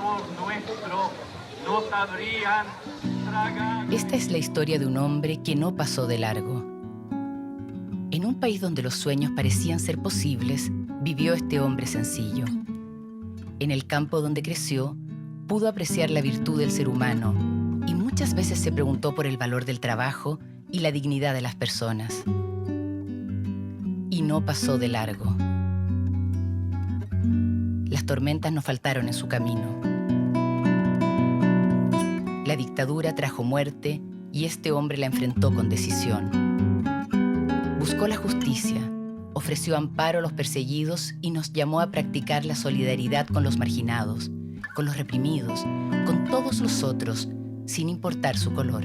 favor nuestro, nos habrían tragado. Esta es la historia de un hombre que no pasó de largo. En un país donde los sueños parecían ser posibles, vivió este hombre sencillo. En el campo donde creció, pudo apreciar la virtud del ser humano y muchas veces se preguntó por el valor del trabajo y la dignidad de las personas. Y no pasó de largo. Las tormentas no faltaron en su camino. La dictadura trajo muerte y este hombre la enfrentó con decisión. Buscó la justicia, ofreció amparo a los perseguidos y nos llamó a practicar la solidaridad con los marginados, con los reprimidos, con todos los otros, sin importar su color.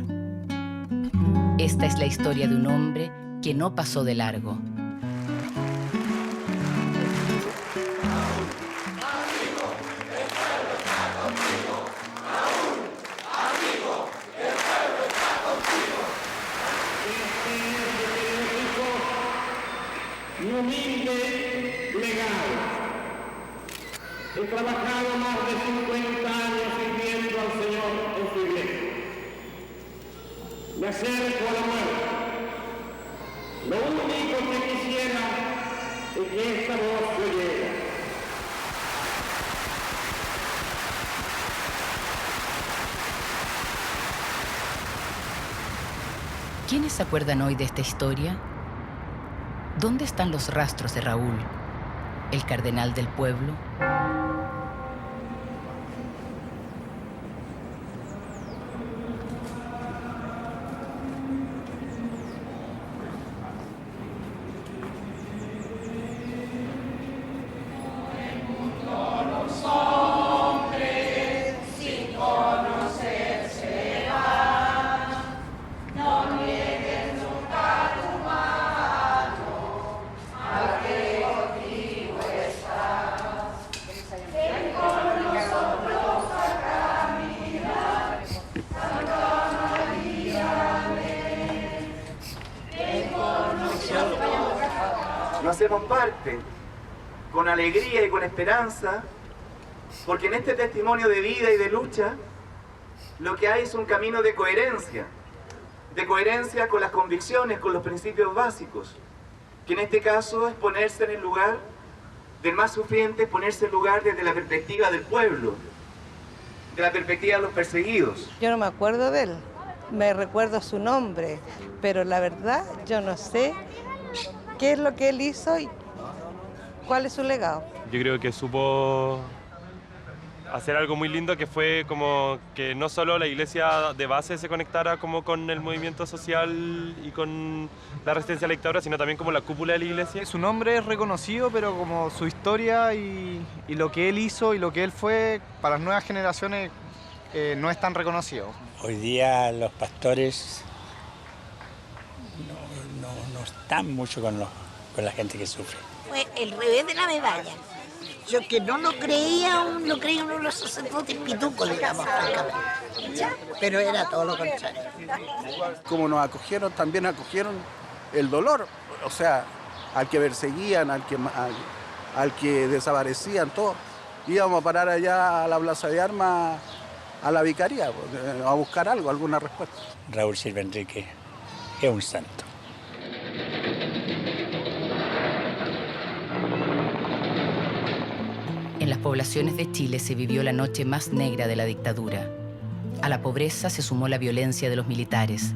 Esta es la historia de un hombre que no pasó de largo. Mi humilde legado. He trabajado más de 50 años sirviendo al Señor en su iglesia. Me acerco a la muerte. Lo único que quisiera es que esta voz se oyera. ¿Quiénes se acuerdan hoy de esta historia? ¿Dónde están los rastros de Raúl, el cardenal del pueblo? No hacemos parte con alegría y con esperanza, porque en este testimonio de vida y de lucha lo que hay es un camino de coherencia con las convicciones, con los principios básicos, que en este caso es ponerse en el lugar del más sufriente, ponerse en el lugar desde la perspectiva del pueblo, de la perspectiva de los perseguidos. Yo no me acuerdo de él, me recuerdo su nombre, pero la verdad yo no sé qué es lo que él hizo y cuál es su legado. Yo creo que supo hacer algo muy lindo, que fue como que no solo la iglesia de base se conectara como con el movimiento social y con la resistencia a la dictadura, sino también como la cúpula de la iglesia. Su nombre es reconocido, pero como su historia y lo que él hizo y lo que él fue para las nuevas generaciones no es tan reconocido. Hoy día los pastores no están mucho con la gente que sufre. Fue el revés de la medalla. Yo que no lo creía, lo creía uno de los sacerdotes pitucos, digamos, francamente. Pero era todo lo contrario. Como nos acogieron, también acogieron el dolor. O sea, al que perseguían, al que desaparecían, todo. Íbamos a parar allá a la Plaza de Armas, a la vicaría, a buscar algo, alguna respuesta. Raúl Silva Enrique es un santo. En las poblaciones de Chile se vivió la noche más negra de la dictadura. A la pobreza se sumó la violencia de los militares,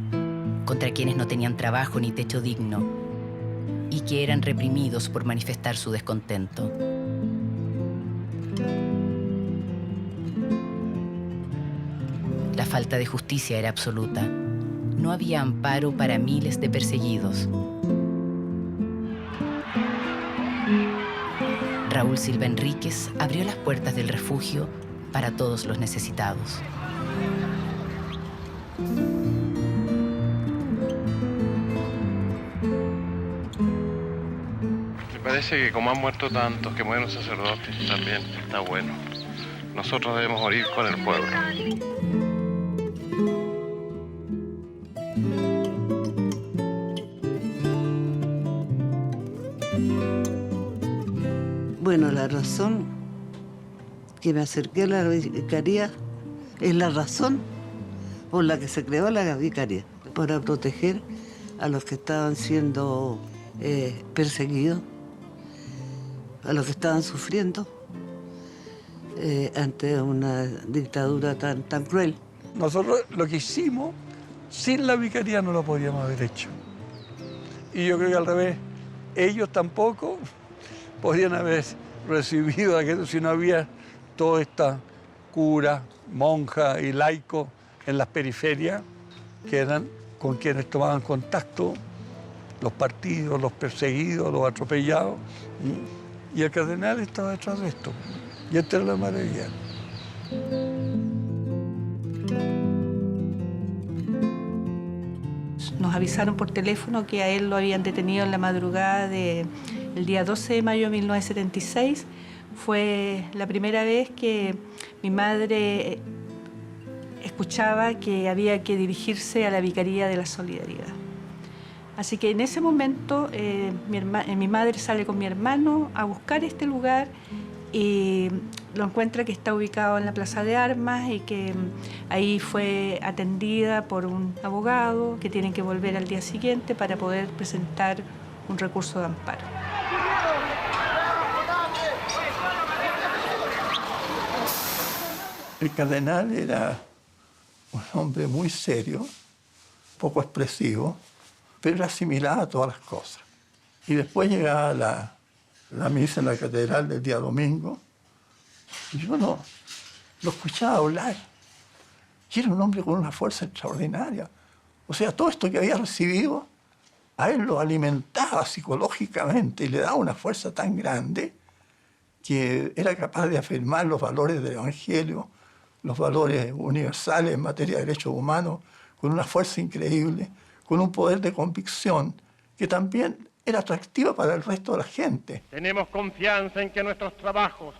contra quienes no tenían trabajo ni techo digno, y que eran reprimidos por manifestar su descontento. La falta de justicia era absoluta. No había amparo para miles de perseguidos. Raúl Silva Enríquez abrió las puertas del refugio para todos los necesitados. Me parece que como han muerto tantos, que mueren sacerdotes, también está bueno. Nosotros debemos morir con el pueblo. Bueno, la razón que me acerqué a la vicaría es la razón por la que se creó la vicaría, para proteger a los que estaban siendo perseguidos, a los que estaban sufriendo ante una dictadura tan cruel. Nosotros lo que hicimos, sin la vicaría no lo podíamos haber hecho. Y yo creo que al revés, ellos tampoco podían haber recibido aquello si no había toda esta cura, monja y laico en las periferias, que eran con quienes tomaban contacto los partidos, los perseguidos, los atropellados. Y el cardenal estaba detrás de esto. Y esta era la maravilla. Nos avisaron por teléfono que a él lo habían detenido en la madrugada del día 12 de mayo de 1976. Fue la primera vez que mi madre escuchaba que había que dirigirse a la Vicaría de la Solidaridad. Así que en ese momento mi madre sale con mi hermano a buscar este lugar y lo encuentra que está ubicado en la Plaza de Armas y que ahí fue atendida por un abogado que tienen que volver al día siguiente para poder presentar un recurso de amparo. El cardenal era un hombre muy serio, poco expresivo, pero asimilaba todas las cosas. Y después llegaba la misa en la catedral del día domingo, y yo no lo escuchaba hablar. Y era un hombre con una fuerza extraordinaria. O sea, todo esto que había recibido, a él lo alimentaba psicológicamente y le daba una fuerza tan grande que era capaz de afirmar los valores del Evangelio, los valores universales en materia de derechos humanos, con una fuerza increíble, con un poder de convicción que también era atractiva para el resto de la gente. Tenemos confianza en que nuestros trabajos,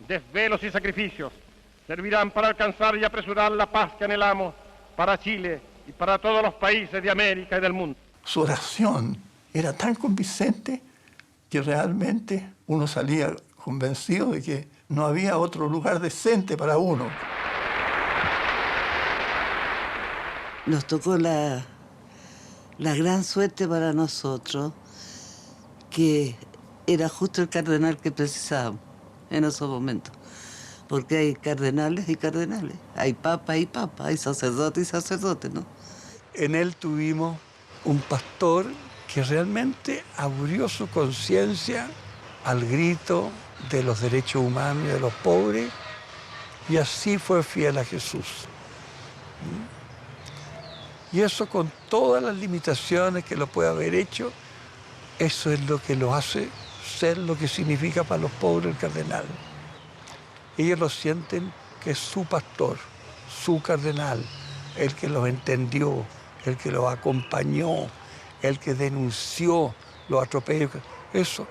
desvelos y sacrificios servirán para alcanzar y apresurar la paz que anhelamos para Chile y para todos los países de América y del mundo. Su oración era tan convincente que realmente uno salía convencido de que no había otro lugar decente para uno. Nos tocó la gran suerte para nosotros que era justo el cardenal que precisábamos en esos momentos. Porque hay cardenales y cardenales, hay papa y papa, hay sacerdote y sacerdote, ¿no? En él tuvimos un pastor que realmente abrió su conciencia al grito de los derechos humanos y de los pobres, y así fue fiel a Jesús. Y eso, con todas las limitaciones que lo puede haber hecho, eso es lo que lo hace ser lo que significa para los pobres el cardenal. Ellos lo sienten que es su pastor, su cardenal, el que los entendió, el que los acompañó, el que denunció los atropellos. Eso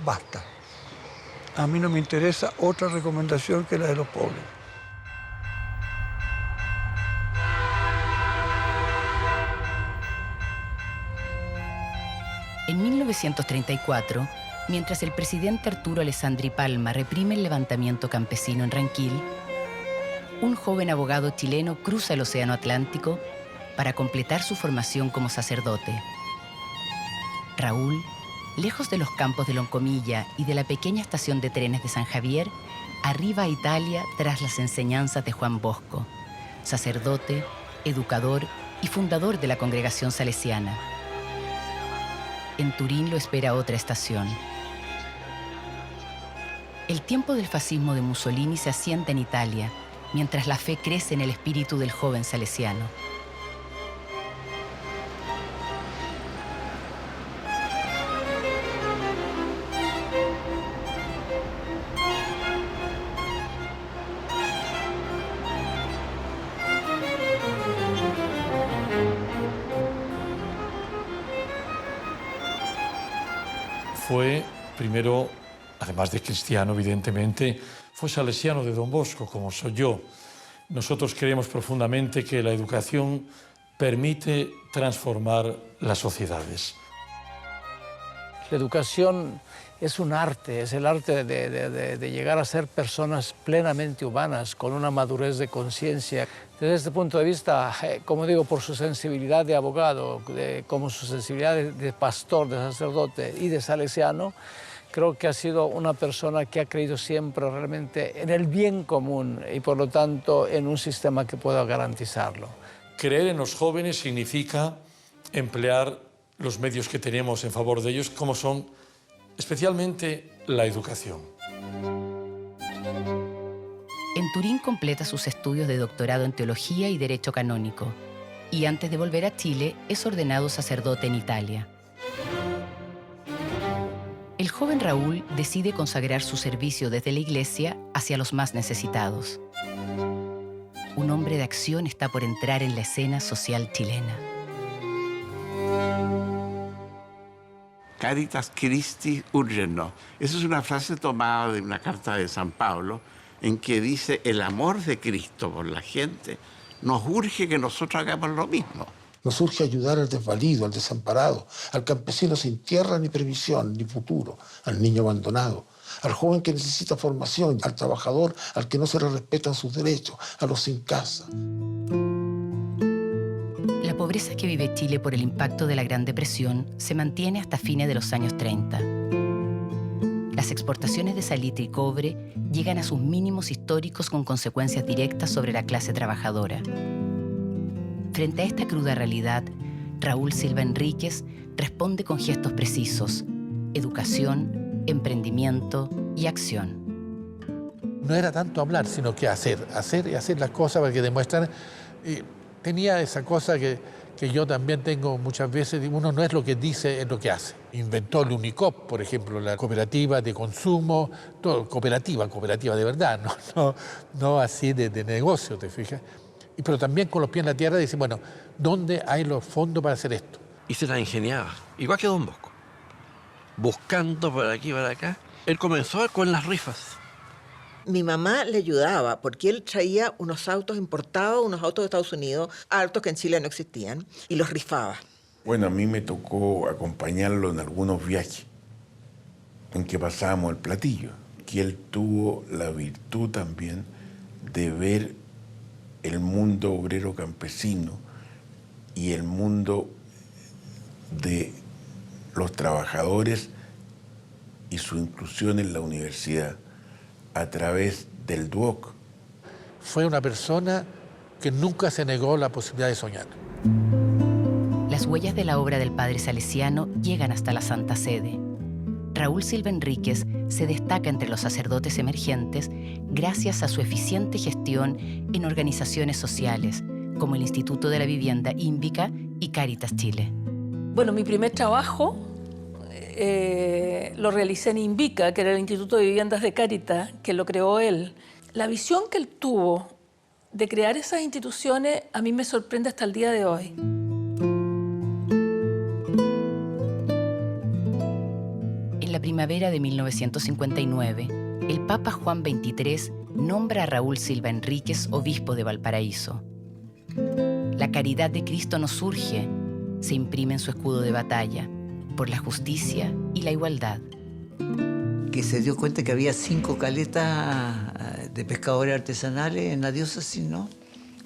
basta. A mí no me interesa otra recomendación que la de los pobres. En 1934, mientras el presidente Arturo Alessandri Palma reprime el levantamiento campesino en Ranquil, un joven abogado chileno cruza el Océano Atlántico para completar su formación como sacerdote. Raúl, lejos de los campos de Loncomilla y de la pequeña estación de trenes de San Javier, arriba a Italia tras las enseñanzas de Juan Bosco, sacerdote, educador y fundador de la congregación salesiana. En Turín lo espera otra estación. El tiempo del fascismo de Mussolini se asienta en Italia, mientras la fe crece en el espíritu del joven salesiano. Fue primero, además de cristiano, evidentemente, fue salesiano de Don Bosco, como soy yo. Nosotros creemos profundamente que la educación permite transformar las sociedades. La educación es un arte, es el arte de llegar a ser personas plenamente humanas, con una madurez de conciencia. Desde este punto de vista, como digo, por su sensibilidad de abogado, como su sensibilidad de pastor, de sacerdote y de salesiano, creo que ha sido una persona que ha creído siempre realmente en el bien común y por lo tanto en un sistema que pueda garantizarlo. Creer en los jóvenes significa emplear los medios que tenemos en favor de ellos, como son especialmente la educación. En Turín completa sus estudios de doctorado en Teología y Derecho Canónico, y antes de volver a Chile es ordenado sacerdote en Italia. El joven Raúl decide consagrar su servicio desde la Iglesia hacia los más necesitados. Un hombre de acción está por entrar en la escena social chilena. Caritas Christi urgenos. Esa es una frase tomada de una carta de San Pablo en que dice: el amor de Cristo por la gente nos urge que nosotros hagamos lo mismo. Nos urge ayudar al desvalido, al desamparado, al campesino sin tierra ni previsión ni futuro, al niño abandonado, al joven que necesita formación, al trabajador al que no se le respetan sus derechos, a los sin casa. La pobreza que vive Chile por el impacto de la Gran Depresión se mantiene hasta fines de los años 30. Las exportaciones de salitre y cobre llegan a sus mínimos históricos con consecuencias directas sobre la clase trabajadora. Frente a esta cruda realidad, Raúl Silva Enríquez responde con gestos precisos: educación, emprendimiento y acción. No era tanto hablar, sino que hacer y hacer las cosas para que demuestran. Tenía esa cosa que yo también tengo muchas veces: uno no es lo que dice, es lo que hace. Inventó el Unicop, por ejemplo, la cooperativa de consumo, todo, cooperativa de verdad, no así de negocio, ¿te fijas? Pero también con los pies en la tierra dice, bueno, ¿dónde hay los fondos para hacer esto? Y se la ingeniaba, igual que Don Bosco. Buscando por aquí y por acá. Él comenzó con las rifas. Mi mamá le ayudaba porque él traía unos autos importados, unos autos de Estados Unidos, autos que en Chile no existían, y los rifaba. Bueno, a mí me tocó acompañarlo en algunos viajes en que pasábamos el platillo, que él tuvo la virtud también de ver el mundo obrero campesino y el mundo de los trabajadores y su inclusión en la universidad a través del DUOC. Fue una persona que nunca se negó la posibilidad de soñar. Las huellas de la obra del padre salesiano llegan hasta la Santa Sede. Raúl Silva Enríquez se destaca entre los sacerdotes emergentes gracias a su eficiente gestión en organizaciones sociales, como el Instituto de la Vivienda Ínvica y Cáritas Chile. Bueno, mi primer trabajo lo realicé en Invica, que era el Instituto de Viviendas de Cáritas, que lo creó él. La visión que él tuvo de crear esas instituciones a mí me sorprende hasta el día de hoy. En la primavera de 1959, el Papa Juan XXIII nombra a Raúl Silva Enríquez obispo de Valparaíso. La caridad de Cristo nos urge, se imprime en su escudo de batalla, por la justicia y la igualdad. Que se dio cuenta que había 5 caletas de pescadores artesanales en la diócesis, ¿no?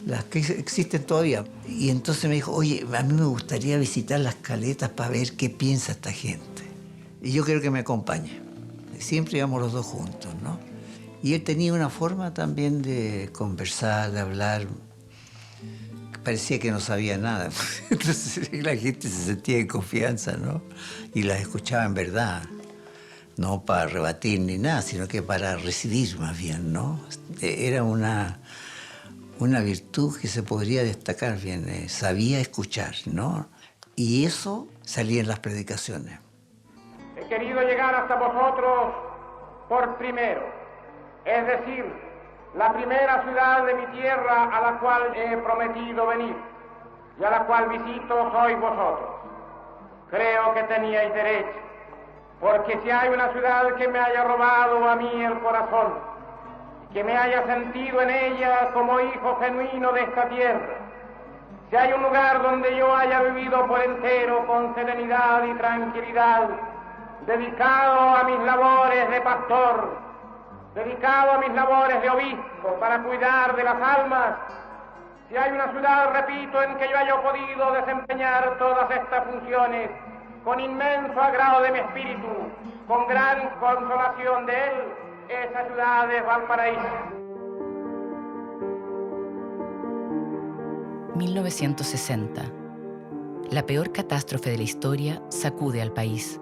Las que existen todavía. Y entonces me dijo, oye, a mí me gustaría visitar las caletas para ver qué piensa esta gente. Y yo quiero que me acompañe. Siempre íbamos los dos juntos, ¿no? Y él tenía una forma también de conversar, de hablar. Parecía que no sabía nada. Entonces la gente se sentía en confianza, ¿no? Y las escuchaba en verdad. No para rebatir ni nada, sino que para recibir más bien, ¿no? Era una virtud que se podría destacar bien. Sabía escuchar, ¿no? Y eso salía en las predicaciones. He querido llegar hasta vosotros por primero, es decir, la primera ciudad de mi tierra a la cual he prometido venir y a la cual visito sois vosotros. Creo que teníais derecho, porque si hay una ciudad que me haya robado a mí el corazón, que me haya sentido en ella como hijo genuino de esta tierra, si hay un lugar donde yo haya vivido por entero con serenidad y tranquilidad, dedicado a mis labores de pastor, dedicado a mis labores de obispo para cuidar de las almas, si hay una ciudad, repito, en que yo haya podido desempeñar todas estas funciones con inmenso agrado de mi espíritu, con gran consolación de él, esa ciudad es Valparaíso. 1960. La peor catástrofe de la historia sacude al país.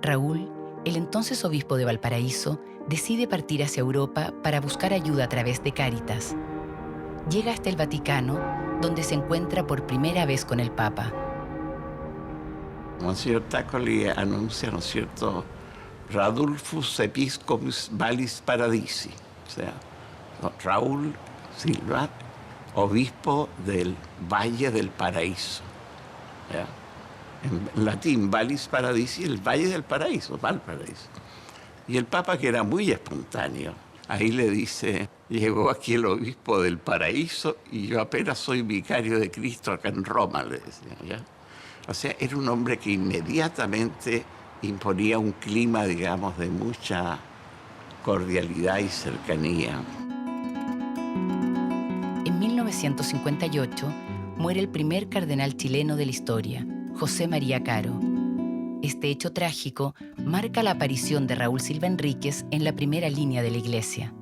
Raúl, el entonces obispo de Valparaíso, decide partir hacia Europa para buscar ayuda a través de Cáritas. Llega hasta el Vaticano, donde se encuentra por primera vez con el Papa. Monseñor Tácoli anuncia, ¿no es cierto?, Radulfus Episcopus Vallis Paradisi, o sea, Raúl Silva, obispo del Valle del Paraíso. ¿Ya? En latín, Vallis Paradisi, el Valle del Paraíso, Valparaíso. Y el Papa, que era muy espontáneo, ahí le dice, llegó aquí el obispo del Paraíso y yo apenas soy vicario de Cristo acá en Roma, le decía, ¿ya? O sea, era un hombre que inmediatamente imponía un clima, digamos, de mucha cordialidad y cercanía. En 1958 muere el primer cardenal chileno de la historia, José María Caro. Este hecho trágico marca la aparición de Raúl Silva Enríquez en la primera línea de la Iglesia.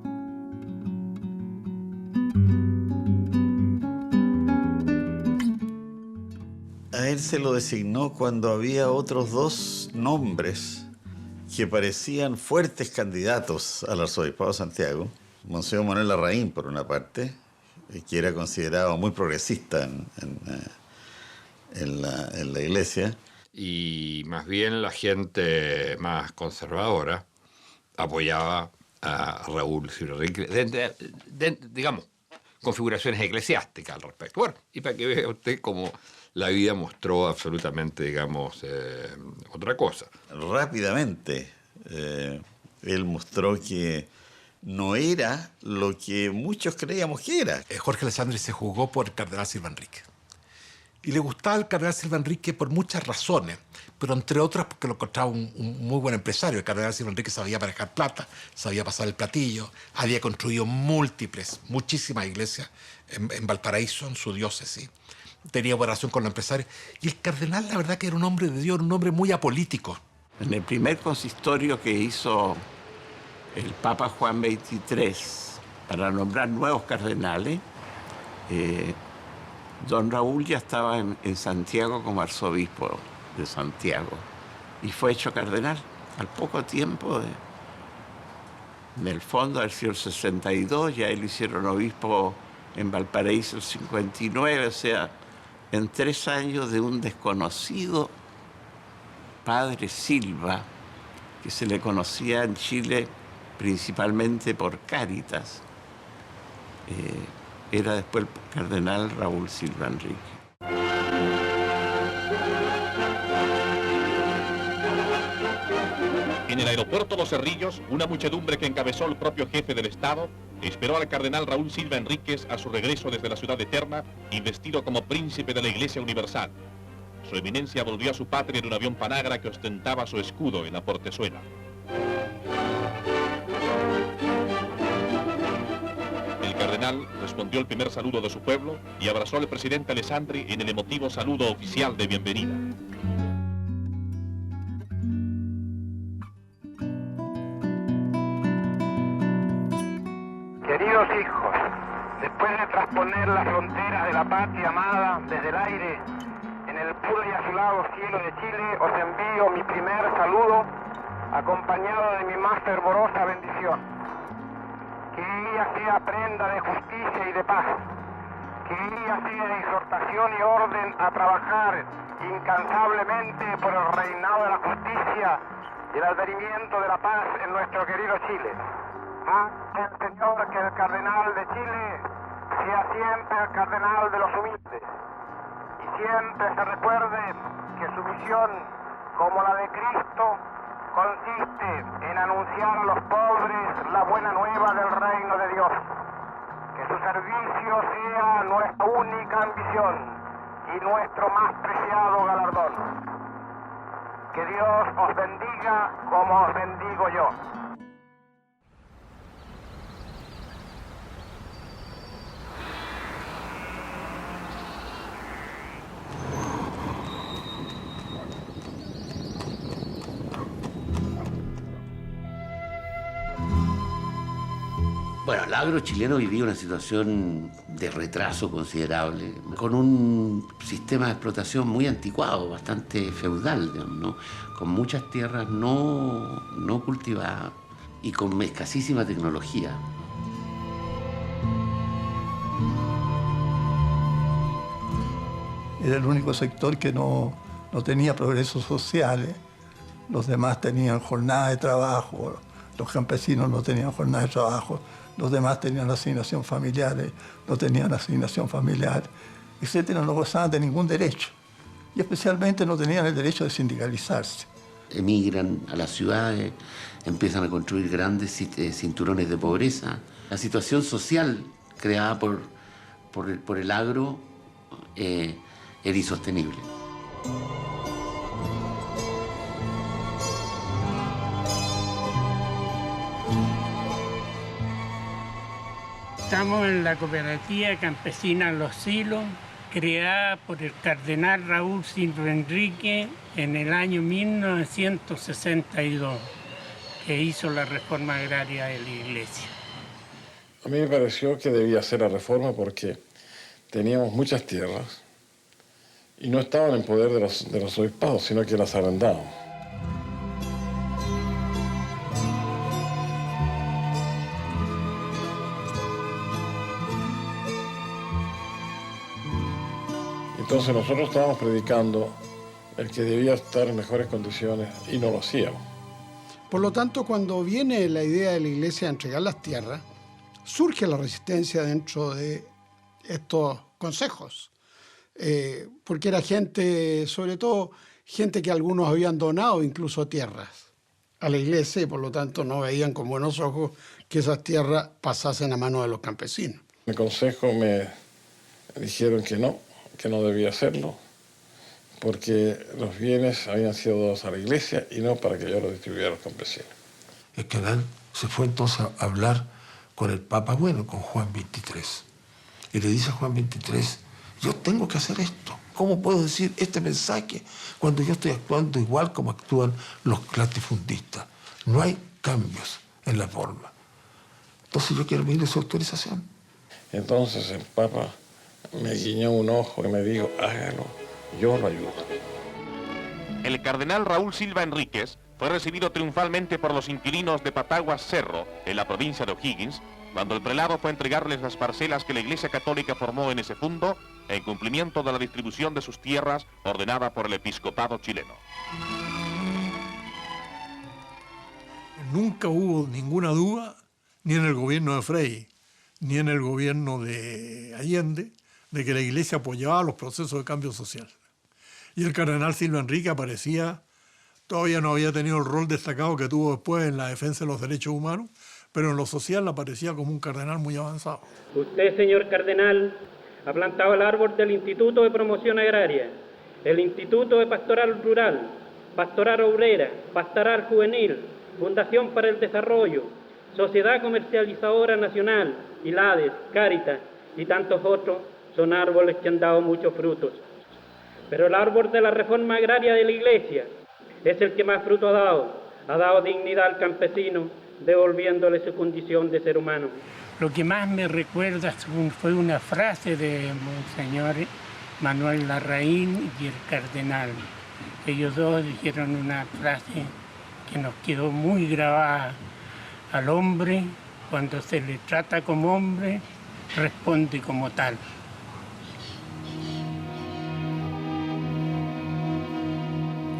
A él se lo designó cuando había otros dos nombres que parecían fuertes candidatos al arzobispado de Santiago. Monseñor Manuel Larraín, por una parte, que era considerado muy progresista en la Iglesia. Y más bien la gente más conservadora apoyaba a Raúl Silva Enríquez, digamos, configuraciones eclesiásticas al respecto. Bueno, y para que vea usted cómo la vida mostró absolutamente, digamos, otra cosa. Rápidamente, él mostró que no era lo que muchos creíamos que era. Jorge Alessandri se jugó por el cardenal Silva Enríquez. Y le gustaba el cardenal Silva Enríquez por muchas razones, pero entre otras porque lo encontraba un muy buen empresario. El cardenal Silva Enríquez sabía manejar plata, sabía pasar el platillo, había construido muchísimas iglesias en Valparaíso, en su diócesis. Tenía buena relación con los empresarios. Y el cardenal, la verdad, que era un hombre de Dios, un hombre muy apolítico. En el primer consistorio que hizo el Papa Juan XXIII para nombrar nuevos cardenales, don Raúl ya estaba en Santiago como arzobispo de Santiago y fue hecho cardenal al poco tiempo del fondo del siglo 62. Ya él hicieron obispo en Valparaíso el 59, o sea, en 3 años de un desconocido padre Silva, que se le conocía en Chile principalmente por Cáritas. Era después el cardenal Raúl Silva Enríquez. En el aeropuerto Los Cerrillos, una muchedumbre que encabezó el propio jefe del Estado esperó al cardenal Raúl Silva Enríquez a su regreso desde la ciudad eterna, investido como príncipe de la Iglesia Universal. Su eminencia volvió a su patria en un avión Panagra que ostentaba su escudo en la portezuela. El cardenal respondió el primer saludo de su pueblo y abrazó al presidente Alessandri en el emotivo saludo oficial de bienvenida. Queridos hijos, después de trasponer las fronteras de la patria amada desde el aire, en el puro y azulado cielo de Chile, os envío mi primer saludo, acompañado de mi más fervorosa bendición. Que ella sea prenda de justicia y de paz, que ella sea exhortación y orden a trabajar incansablemente por el reinado de la justicia y el advenimiento de la paz en nuestro querido Chile. El Señor, que el cardenal de Chile sea siempre el cardenal de los humildes y siempre se recuerde que su misión, como la de Cristo, consiste en anunciar a los pobres la buena nueva del reino de Dios. Que su servicio sea nuestra única ambición y nuestro más preciado galardón. Que Que Dios os bendiga como os bendigo yo. Bueno, el agro chileno vivía una situación de retraso considerable, con un sistema de explotación muy anticuado, bastante feudal, digamos, ¿no? Con muchas tierras no cultivadas y con escasísima tecnología. Era el único sector que no tenía progresos sociales. Los demás tenían jornada de trabajo, los campesinos no tenían jornada de trabajo, los demás tenían asignación familiar, no tenían asignación familiar, etcétera, no gozaban de ningún derecho. Y especialmente no tenían el derecho de sindicalizarse. Emigran a las ciudades, empiezan a construir grandes cinturones de pobreza. La situación social creada por el agro era insostenible. Estamos en la cooperativa campesina Los Silos, creada por el cardenal Raúl Silva Enrique en el año 1962, que hizo la reforma agraria de la iglesia. A mí me pareció que debía hacer la reforma porque teníamos muchas tierras y no estaban en poder de los obispados, sino que las arrendaban. Entonces nosotros estábamos predicando el que debía estar en mejores condiciones y no lo hacíamos. Por lo tanto, cuando viene la idea de la iglesia de entregar las tierras, surge la resistencia dentro de estos consejos. Porque era gente, sobre todo gente que algunos habían donado incluso tierras a la iglesia y por lo tanto no veían con buenos ojos que esas tierras pasasen a manos de los campesinos. En el consejo me dijeron que no debía hacerlo, porque los bienes habían sido dados a la iglesia y no para que yo los distribuyera a los campesinos. El cardenal se fue entonces a hablar con el Papa Bueno, con Juan XXIII. Y le dice a Juan XXIII, yo tengo que hacer esto. ¿Cómo puedo decir este mensaje cuando yo estoy actuando igual como actúan los latifundistas? No hay cambios en la forma. Entonces yo quiero pedirle su autorización. Entonces el Papa me guiñó un ojo y me dijo, hágalo, yo lo ayudo. El cardenal Raúl Silva Enríquez fue recibido triunfalmente por los inquilinos de Pataguas Cerro, en la provincia de O'Higgins, cuando el prelado fue a entregarles las parcelas que la Iglesia Católica formó en ese fundo, en cumplimiento de la distribución de sus tierras ordenada por el episcopado chileno. Nunca hubo ninguna duda, ni en el gobierno de Frei, ni en el gobierno de Allende, de que la Iglesia apoyaba los procesos de cambio social. Y el cardenal Silva Enrique todavía no había tenido el rol destacado que tuvo después en la defensa de los derechos humanos, pero en lo social aparecía como un cardenal muy avanzado. Usted, señor cardenal, ha plantado el árbol del Instituto de Promoción Agraria, el Instituto de Pastoral Rural, Pastoral Obrera, Pastoral Juvenil, Fundación para el Desarrollo, Sociedad Comercializadora Nacional, ILADES, Cáritas y tantos otros. Son árboles que han dado muchos frutos. Pero el árbol de la reforma agraria de la Iglesia es el que más fruto ha dado dignidad al campesino, devolviéndole su condición de ser humano. Lo que más me recuerda fue una frase de Monseñor Manuel Larraín y el cardenal. Ellos dos dijeron una frase que nos quedó muy grabada: al hombre, cuando se le trata como hombre, responde como tal.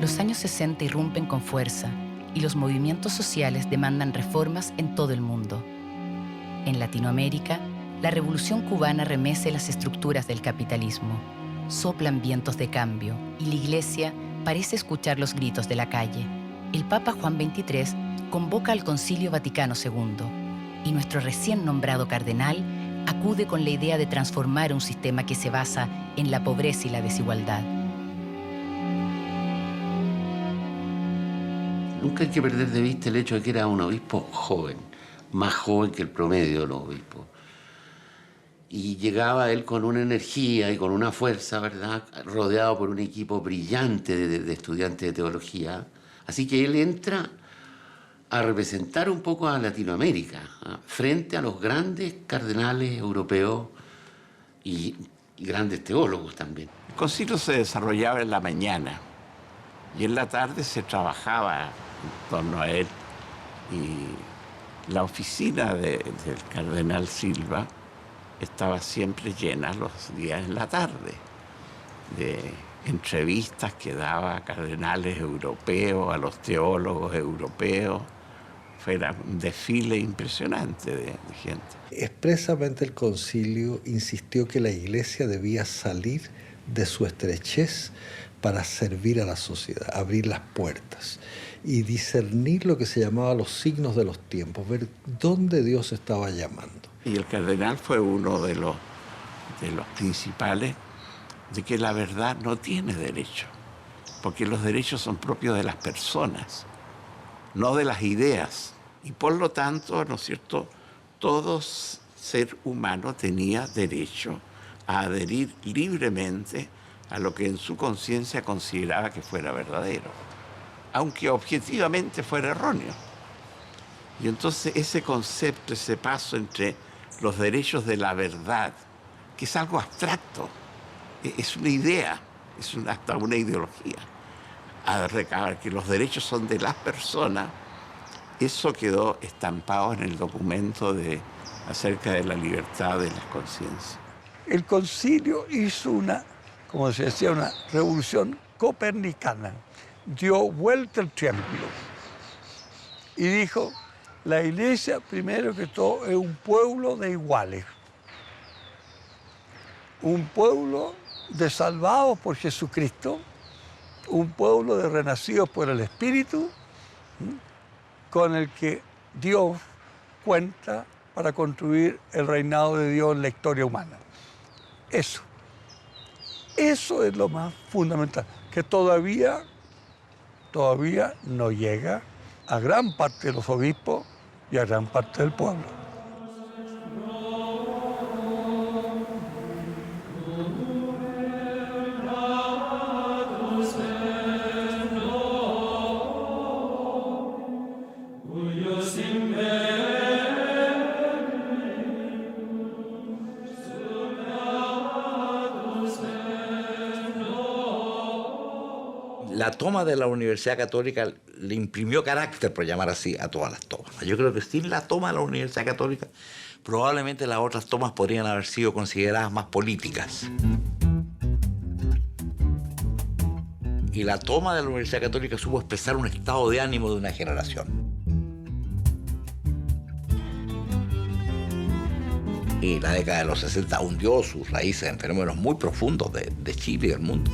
Los años 60 irrumpen con fuerza y los movimientos sociales demandan reformas en todo el mundo. En Latinoamérica, la revolución cubana remece las estructuras del capitalismo. Soplan vientos de cambio y la Iglesia parece escuchar los gritos de la calle. El Papa Juan XXIII convoca al Concilio Vaticano II y nuestro recién nombrado cardenal acude con la idea de transformar un sistema que se basa en la pobreza y la desigualdad. Nunca hay que perder de vista el hecho de que era un obispo joven, más joven que el promedio de los obispos. Y llegaba él con una energía y con una fuerza, ¿verdad?, rodeado por un equipo brillante de estudiantes de teología. Así que él entra a representar un poco a Latinoamérica, frente a los grandes cardenales europeos y grandes teólogos también. El concilio se desarrollaba en la mañana y en la tarde se trabajaba en torno a él. Y la oficina del cardenal Silva estaba siempre llena los días en la tarde de entrevistas que daba a cardenales europeos, a los teólogos europeos. Era un desfile impresionante de gente. Expresamente el concilio insistió que la Iglesia debía salir de su estrechez para servir a la sociedad, abrir las puertas y discernir lo que se llamaba los signos de los tiempos, ver dónde Dios estaba llamando. Y el cardenal fue uno de los principales de que la verdad no tiene derecho, porque los derechos son propios de las personas, no de las ideas. Y por lo tanto, ¿no es cierto?, todo ser humano tenía derecho a adherir libremente a lo que en su conciencia consideraba que fuera verdadero, aunque objetivamente fuera erróneo. Y entonces ese concepto, ese paso entre los derechos de la verdad, que es algo abstracto, es una idea, es hasta una ideología, a recabar que los derechos son de las personas, eso quedó estampado en el documento acerca de la libertad de las conciencias. El concilio hizo como se decía, una revolución copernicana. Dio vuelta el triángulo y dijo, la Iglesia, primero que todo, es un pueblo de iguales. Un pueblo de salvados por Jesucristo, un pueblo de renacidos por el Espíritu, con el que Dios cuenta para construir el reinado de Dios en la historia humana. Eso es lo más fundamental, que todavía no llega a gran parte de los obispos y a gran parte del pueblo. La toma de la Universidad Católica le imprimió carácter, por llamar así, a todas las tomas. Yo creo que sin la toma de la Universidad Católica, probablemente las otras tomas podrían haber sido consideradas más políticas. Y la toma de la Universidad Católica supo expresar un estado de ánimo de una generación. Y la década de los 60 hundió sus raíces en fenómenos muy profundos de Chile y del mundo.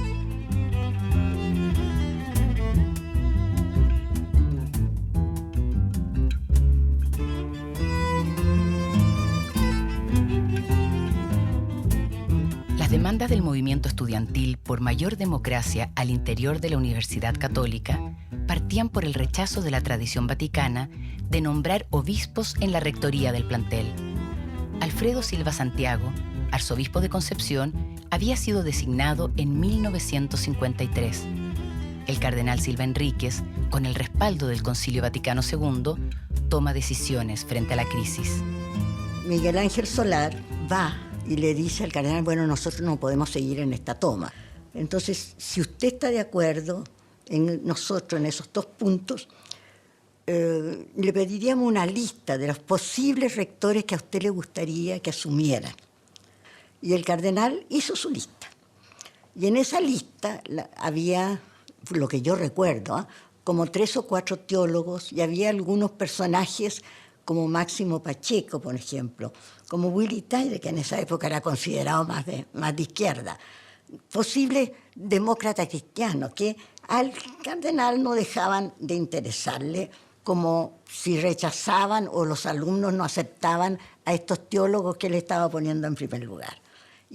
Las demandas del movimiento estudiantil por mayor democracia al interior de la Universidad Católica partían por el rechazo de la tradición vaticana de nombrar obispos en la rectoría del plantel. Alfredo Silva Santiago, arzobispo de Concepción, había sido designado en 1953. El cardenal Silva Enríquez, con el respaldo del Concilio Vaticano II, toma decisiones frente a la crisis. Miguel Ángel Solar va y le dice al cardenal, bueno, nosotros no podemos seguir en esta toma. Entonces, si usted está de acuerdo en nosotros en esos dos puntos, le pediríamos una lista de los posibles rectores que a usted le gustaría que asumieran. Y el cardenal hizo su lista. Y en esa lista había, lo que yo recuerdo, como 3 o 4 teólogos, y había algunos personajes como Máximo Pacheco, por ejemplo, como Willy Tayde, que en esa época era considerado más de izquierda, posibles demócratas cristianos, que al cardenal no dejaban de interesarle, como si rechazaban o los alumnos no aceptaban a estos teólogos que él estaba poniendo en primer lugar.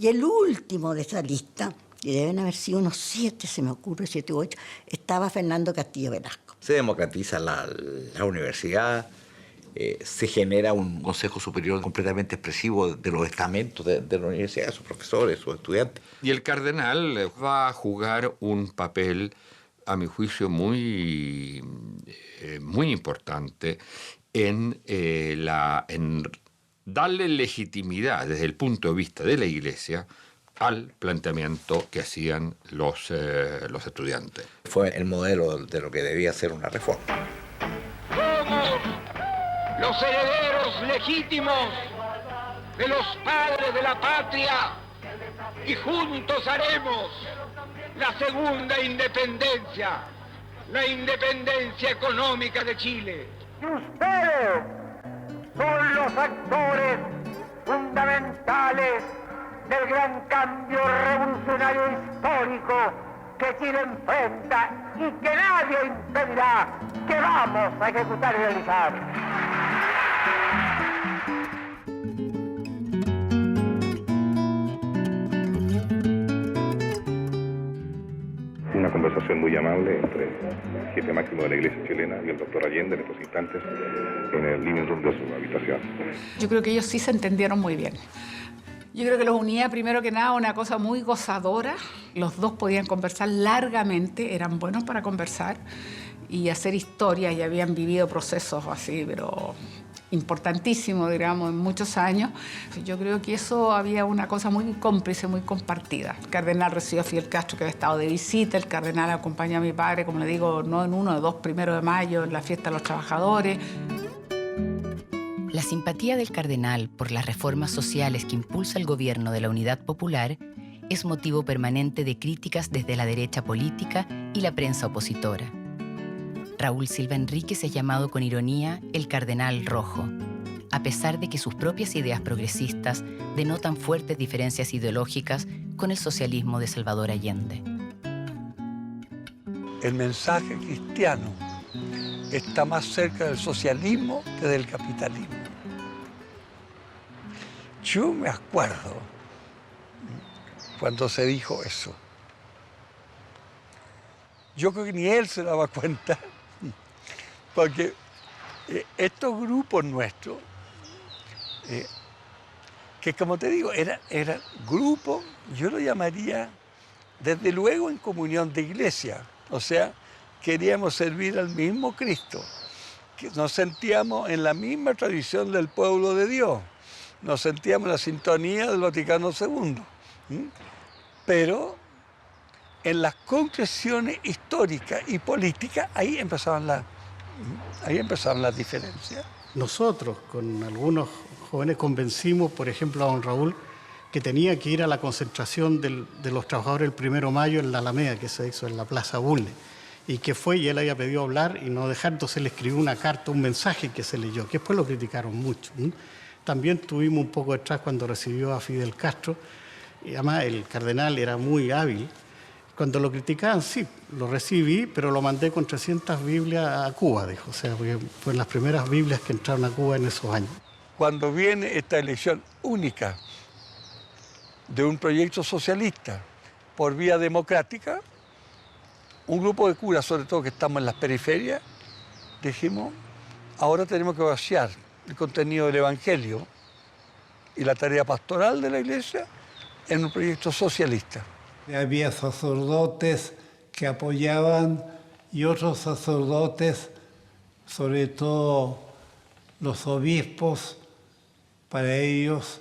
Y el último de esa lista, y deben haber sido unos 7, se me ocurre, 7 u 8, estaba Fernando Castillo Velasco. Se democratiza la universidad, se genera un consejo superior completamente expresivo de los estamentos de la universidad, de sus profesores, sus estudiantes. Y el cardenal va a jugar un papel, a mi juicio, muy importante en darle legitimidad desde el punto de vista de la Iglesia al planteamiento que hacían los estudiantes. Fue el modelo de lo que debía ser una reforma. Somos los herederos legítimos de los padres de la patria y juntos haremos la segunda independencia, la independencia económica de Chile. Y ustedes son los actores fundamentales del gran cambio revolucionario histórico que Chile enfrenta y que nadie impedirá que vamos a ejecutar y realizar. Una conversación muy amable entre el jefe máximo de la Iglesia chilena y el doctor Allende en estos instantes en el living room de su habitación. Yo creo que ellos sí se entendieron muy bien. Yo creo que los unía primero que nada una cosa muy gozadora. Los dos podían conversar largamente, eran buenos para conversar y hacer historia, y habían vivido procesos así, pero importantísimos, digamos, en muchos años. Yo creo que eso había una cosa muy cómplice, muy compartida. El cardenal recibió a Fidel Castro, que había estado de visita. El cardenal acompañó a mi padre, como le digo, no en 1 o 2 1 de mayo, en la fiesta de los trabajadores. La simpatía del cardenal por las reformas sociales que impulsa el gobierno de la Unidad Popular es motivo permanente de críticas desde la derecha política y la prensa opositora. Raúl Silva Enríquez es llamado con ironía el cardenal rojo, a pesar de que sus propias ideas progresistas denotan fuertes diferencias ideológicas con el socialismo de Salvador Allende. El mensaje cristiano está más cerca del socialismo que del capitalismo. Yo me acuerdo cuando se dijo eso. Yo creo que ni él se daba cuenta, porque estos grupos nuestros, que como te digo, eran grupos, yo lo llamaría desde luego en comunión de iglesia, o sea, queríamos servir al mismo Cristo, que nos sentíamos en la misma tradición del pueblo de Dios, nos sentíamos en la sintonía del Vaticano II, pero en las concreciones históricas y políticas, ahí empezaban las diferencias. Nosotros, con algunos jóvenes, convencimos, por ejemplo, a don Raúl, que tenía que ir a la concentración de los trabajadores el 1 de mayo en la Alameda, que se hizo en la Plaza Bulnes, y que fue, y él había pedido hablar, y no dejar, entonces le escribió una carta, un mensaje que se leyó, que después lo criticaron mucho. También tuvimos un poco detrás cuando recibió a Fidel Castro, y además el cardenal era muy hábil. Cuando lo criticaban, sí, lo recibí, pero lo mandé con 300 Biblias a Cuba, dijo. O sea, porque fueron las primeras Biblias que entraron a Cuba en esos años. Cuando viene esta elección única de un proyecto socialista por vía democrática, un grupo de curas, sobre todo que estamos en las periferias, dijimos, ahora tenemos que vaciar el contenido del Evangelio y la tarea pastoral de la Iglesia en un proyecto socialista. Había sacerdotes que apoyaban y otros sacerdotes, sobre todo los obispos, para ellos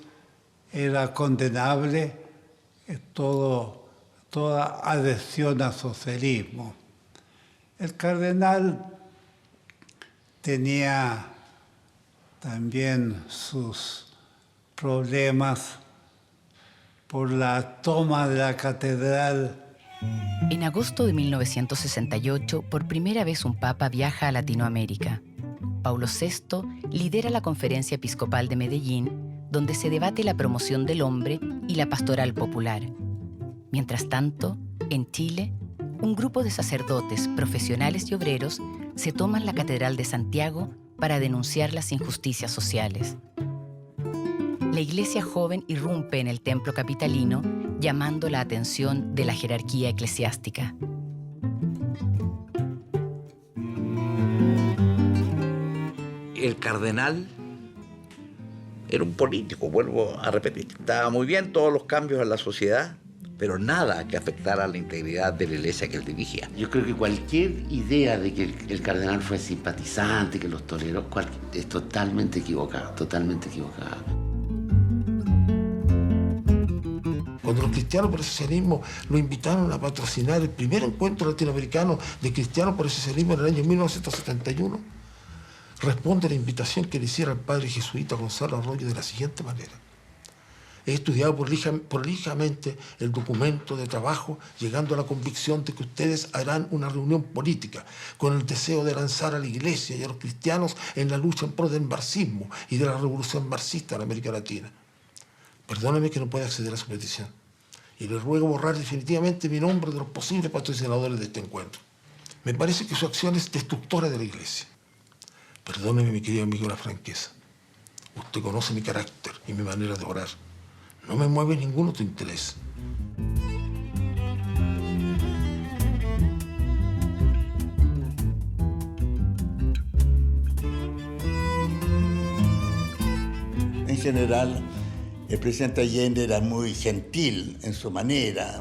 era condenable toda adhesión al socialismo. El cardenal tenía también sus problemas por la toma de la catedral. En agosto de 1968, por primera vez un papa viaja a Latinoamérica. Paulo VI lidera la Conferencia Episcopal de Medellín, donde se debate la promoción del hombre y la pastoral popular. Mientras tanto, en Chile, un grupo de sacerdotes, profesionales y obreros se toman la Catedral de Santiago para denunciar las injusticias sociales. La la iglesia joven irrumpe en el templo capitalino, llamando la atención de la jerarquía eclesiástica. El cardenal era un político, vuelvo a repetir. Estaba muy bien todos los cambios en la sociedad, pero nada que afectara a la integridad de la iglesia que él dirigía. Yo creo que cualquier idea de que el cardenal fue simpatizante, que los toleró, es totalmente equivocada, totalmente equivocada. Cuando los cristianos por el socialismo lo invitaron a patrocinar el primer encuentro latinoamericano de cristianos por el socialismo en el año 1971, responde a la invitación que le hiciera el padre jesuita Gonzalo Arroyo de la siguiente manera. He estudiado prolijamente el documento de trabajo, llegando a la convicción de que ustedes harán una reunión política con el deseo de lanzar a la Iglesia y a los cristianos en la lucha en pro del marxismo y de la revolución marxista en América Latina. Perdóneme que no pueda acceder a su petición y le ruego borrar definitivamente mi nombre de los posibles patrocinadores de este encuentro. Me parece que su acción es destructora de la Iglesia. Perdóneme, mi querido amigo, la franqueza. Usted conoce mi carácter y mi manera de orar. No me mueve ningún otro interés. En general, el presidente Allende era muy gentil en su manera,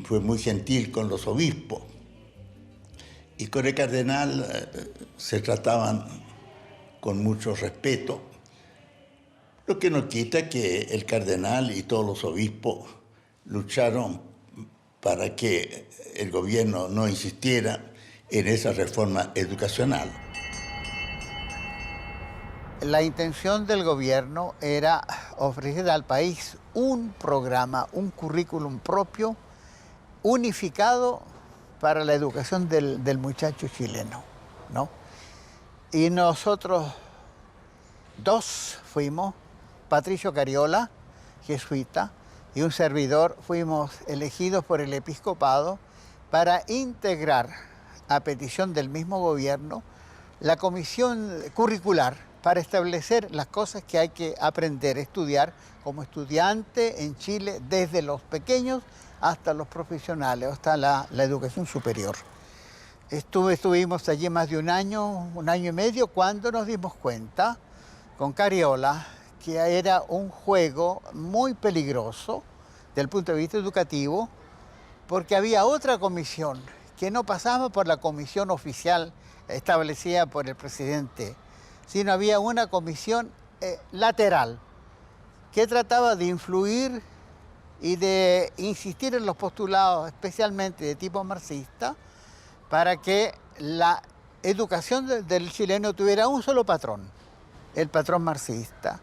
fue muy gentil con los obispos. Y con el cardenal se trataban con mucho respeto. Lo que no quita que el cardenal y todos los obispos lucharon para que el gobierno no insistiera en esa reforma educacional. La intención del gobierno era ofrecer al país un programa, un currículum propio, unificado para la educación del muchacho chileno, ¿no? Y nosotros dos fuimos, Patricio Cariola, jesuita, y un servidor, fuimos elegidos por el episcopado para integrar, a petición del mismo gobierno, la comisión curricular para establecer las cosas que hay que aprender, estudiar como estudiante en Chile, desde los pequeños hasta los profesionales, hasta la educación superior. Estuvimos allí más de un año y medio, cuando nos dimos cuenta, con Cariola, que era un juego muy peligroso desde el punto de vista educativo, porque había otra comisión que no pasaba por la comisión oficial establecida por el presidente, sino había una comisión lateral que trataba de influir y de insistir en los postulados, especialmente de tipo marxista, para que la educación del chileno tuviera un solo patrón, el patrón marxista.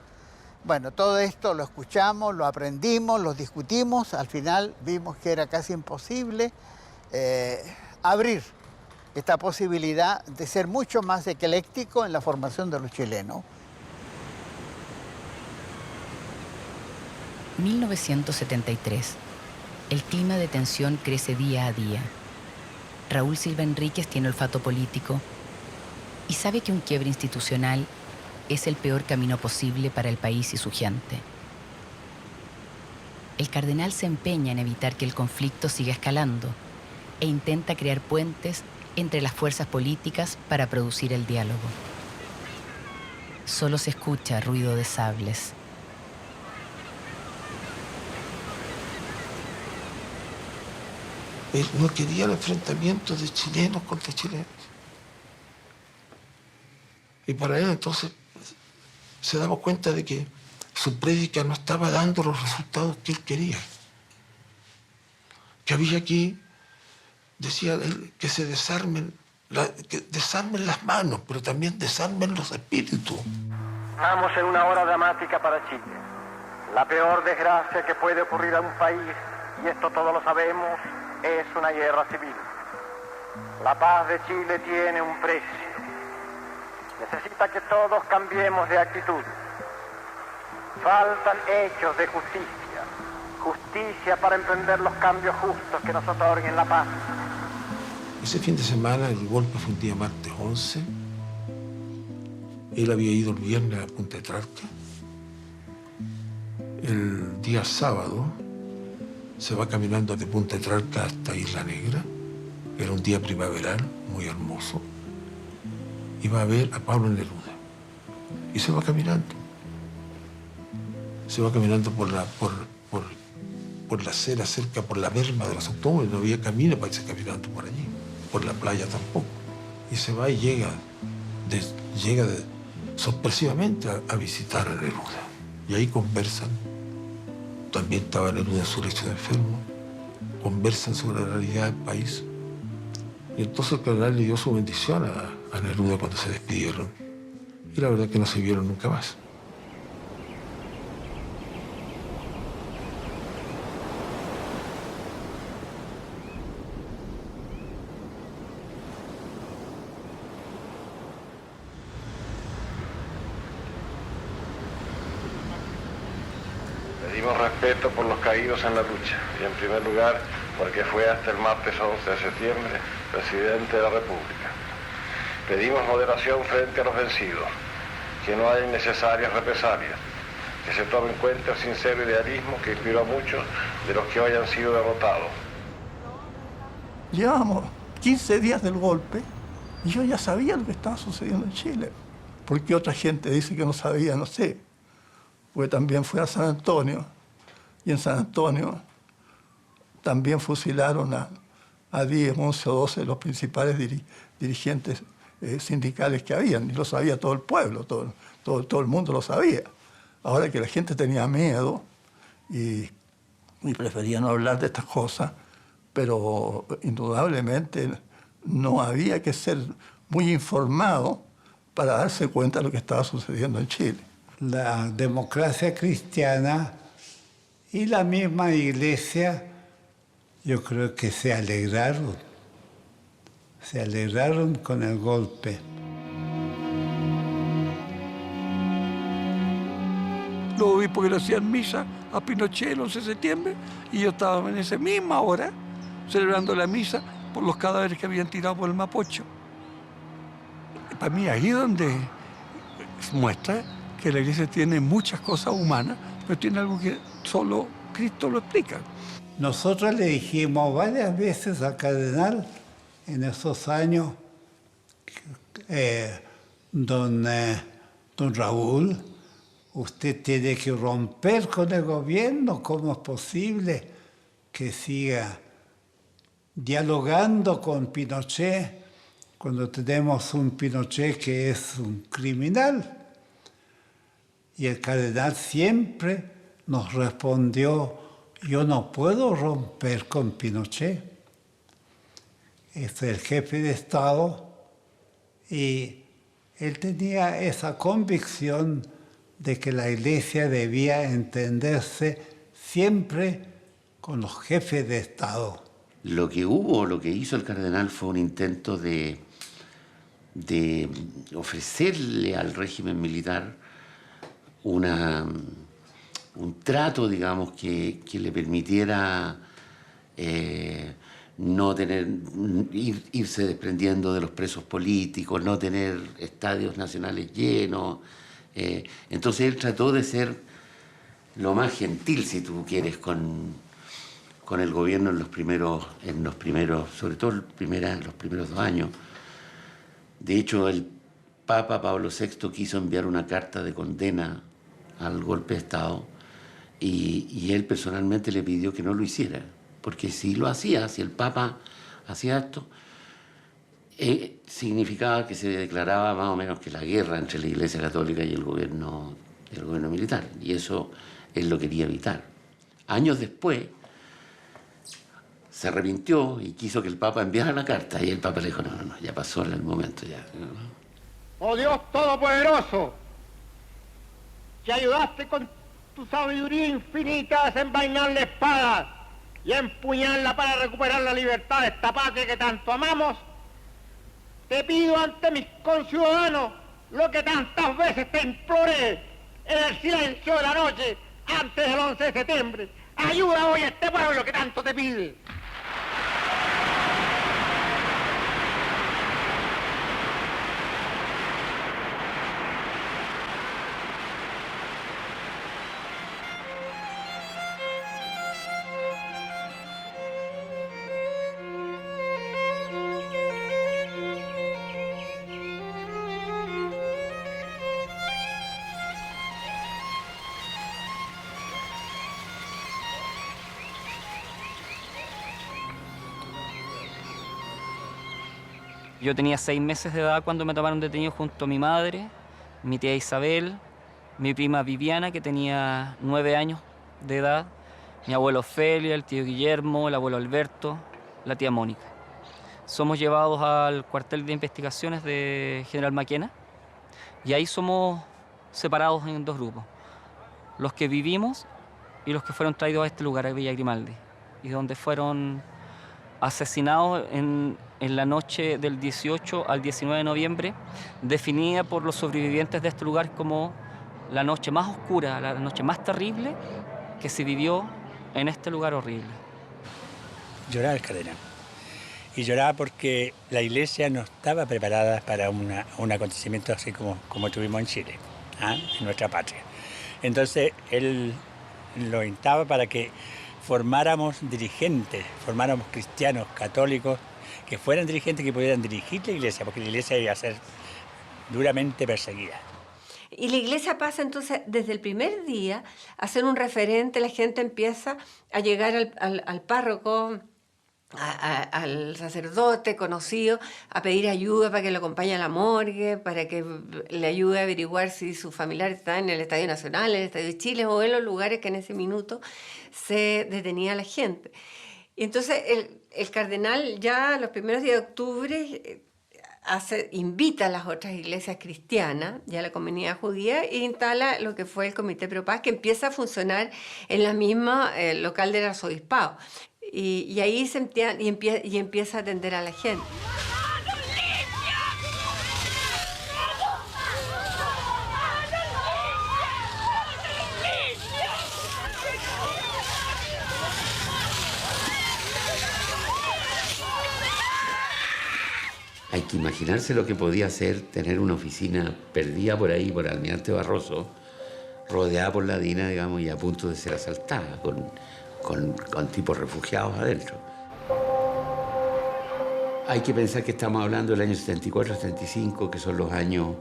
Bueno, todo esto lo escuchamos, lo aprendimos, lo discutimos, al final vimos que era casi imposible abrir esta posibilidad de ser mucho más ecléctico en la formación de los chilenos. 1973. El clima de tensión crece día a día. Raúl Silva Enríquez tiene olfato político y sabe que un quiebre institucional es el peor camino posible para el país y su gente. El cardenal se empeña en evitar que el conflicto siga escalando e intenta crear puentes entre las fuerzas políticas para producir el diálogo. Solo se escucha ruido de sables. Él no quería el enfrentamiento de chilenos contra chilenos. Y para él entonces se daba cuenta de que su prédica no estaba dando los resultados que él quería. Que había aquí, decía él, que se desarmen las manos, pero también desarmen los espíritus. Estamos en una hora dramática para Chile. La peor desgracia que puede ocurrir a un país, y esto todos lo sabemos, es una guerra civil. La paz de Chile tiene un precio. Necesita que todos cambiemos de actitud. Faltan hechos de justicia. Justicia para emprender los cambios justos que nos otorguen la paz. Ese fin de semana, el golpe fue un día martes 11. Él había ido el viernes a Punta Etrarca. el día sábado se va caminando de Punta Tralca hasta Isla Negra. Era un día primaveral, muy hermoso. Y va a ver a Pablo Neruda. Y se va caminando. Se va caminando por la acera cerca, por la berma de los automóviles. No había camino para irse caminando por allí. Por la playa tampoco. Y se va y llega sorpresivamente a visitar a Neruda. Y ahí conversan. También estaba Neruda en su lecho de enfermo. Conversan sobre la realidad del país. Y entonces el cardenal le dio su bendición a Neruda cuando se despidieron. Y la verdad es que no se vieron nunca más. Pedimos respeto por los caídos en la lucha y en primer lugar porque fue hasta el martes 11 de septiembre presidente de la República. Pedimos moderación frente a los vencidos, que no haya innecesarias represalias, que se tome en cuenta el sincero idealismo que inspiró a muchos de los que hoy han sido derrotados. Llevamos 15 días del golpe y yo ya sabía lo que estaba sucediendo en Chile. ¿Por qué otra gente dice que no sabía? No sé. Porque también fue a San Antonio y en San Antonio también fusilaron a 10, 11 o 12 de los principales dirigentes sindicales que habían, y lo sabía todo el pueblo, todo el mundo lo sabía. Ahora que la gente tenía miedo y prefería no hablar de estas cosas, pero indudablemente no había que ser muy informado para darse cuenta de lo que estaba sucediendo en Chile. La democracia cristiana y la misma iglesia, yo creo que se alegraron con el golpe. Los obispos que le hacían misa a Pinochet el 11 de septiembre y yo estaba en esa misma hora celebrando la misa por los cadáveres que habían tirado por el Mapocho. Para mí ahí es donde muestra que la iglesia tiene muchas cosas humanas, pero tiene algo que solo Cristo lo explica. Nosotros le dijimos varias veces al cardenal en esos años, don Raúl, usted tiene que romper con el gobierno. ¿Cómo es posible que siga dialogando con Pinochet cuando tenemos un Pinochet que es un criminal? Y el cardenal siempre nos respondió: yo no puedo romper con Pinochet. Es el jefe de Estado y él tenía esa convicción de que la Iglesia debía entenderse siempre con los jefes de Estado. Lo que hizo el cardenal fue un intento de ofrecerle al régimen militar un trato, digamos, que le permitiera no irse desprendiendo de los presos políticos, no tener estadios nacionales llenos. Entonces él trató de ser lo más gentil, si tú quieres, con el gobierno en los primeros, sobre todo los primeros 2 años. De hecho, el Papa Pablo VI quiso enviar una carta de condena al golpe de Estado y él personalmente le pidió que no lo hiciera, porque si lo hacía, si el Papa hacía esto, significaba que se declaraba más o menos que la guerra entre la Iglesia Católica y el gobierno militar, y eso él lo quería evitar. Años después se arrepintió y quiso que el Papa enviara la carta, y el Papa le dijo: no, ya pasó el momento, ya. Oh Dios Todopoderoso, que ayudaste con tu sabiduría infinita a desenvainar la espada y a empuñarla para recuperar la libertad de esta patria que tanto amamos, te pido ante mis conciudadanos lo que tantas veces te imploré en el silencio de la noche antes del 11 de septiembre. Ayuda hoy a este pueblo que tanto te pide. Yo tenía 6 meses de edad cuando me tomaron detenido junto a mi madre, mi tía Isabel, mi prima Viviana, que tenía 9 años de edad, mi abuelo Ofelia, el tío Guillermo, el abuelo Alberto, la tía Mónica. Somos llevados al cuartel de investigaciones de General Maquena y ahí somos separados en 2 grupos. Los que vivimos y los que fueron traídos a este lugar, a Villa Grimaldi, y donde fueron asesinados en la noche del 18 al 19 de noviembre, definida por los sobrevivientes de este lugar como la noche más oscura, la noche más terrible que se vivió en este lugar horrible. Lloraba el cardenal. Y lloraba porque la iglesia no estaba preparada para un acontecimiento así como tuvimos en Chile, en nuestra patria. Entonces él lo instaba para que formáramos dirigentes, formáramos cristianos, católicos, que fueran dirigentes, que pudieran dirigir la iglesia, porque la iglesia iba a ser duramente perseguida. Y la iglesia pasa entonces desde el primer día a ser un referente, la gente empieza a llegar al párroco, al sacerdote conocido, a pedir ayuda para que lo acompañe a la morgue, para que le ayude a averiguar si su familiar está en el Estadio Nacional, en el Estadio de Chile o en los lugares que en ese minuto se detenía la gente. Y entonces el cardenal ya los primeros días de octubre invita a las otras iglesias cristianas y a la comunidad judía e instala lo que fue el Comité Pro Paz, que empieza a funcionar en la misma local del arzobispado. Y ahí empieza a atender a la gente. Hay que imaginarse lo que podía ser tener una oficina perdida por ahí, por Almirante Barroso, rodeada por la DINA, digamos, y a punto de ser asaltada, con tipos refugiados adentro. Hay que pensar que estamos hablando del año 74, 75, que son los años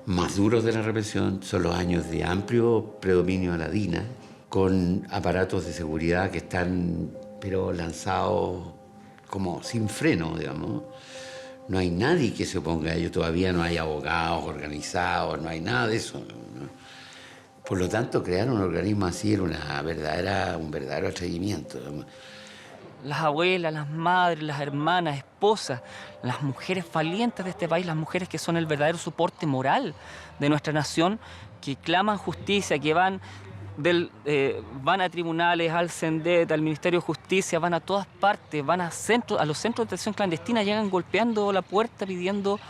más duros de la represión, son los años de amplio predominio de la DINA, con aparatos de seguridad que están, pero lanzados como sin freno, digamos. No hay nadie que se oponga a ello, todavía no hay abogados organizados, no hay nada de eso, ¿no? Por lo tanto, crear un organismo así era un verdadero atrevimiento. Las abuelas, las madres, las hermanas, esposas, las mujeres valientes de este país, las mujeres que son el verdadero soporte moral de nuestra nación, que claman justicia, que van a tribunales, al CENDET, al Ministerio de Justicia, van a todas partes, van a los centros de detención clandestina, llegan golpeando la puerta pidiendo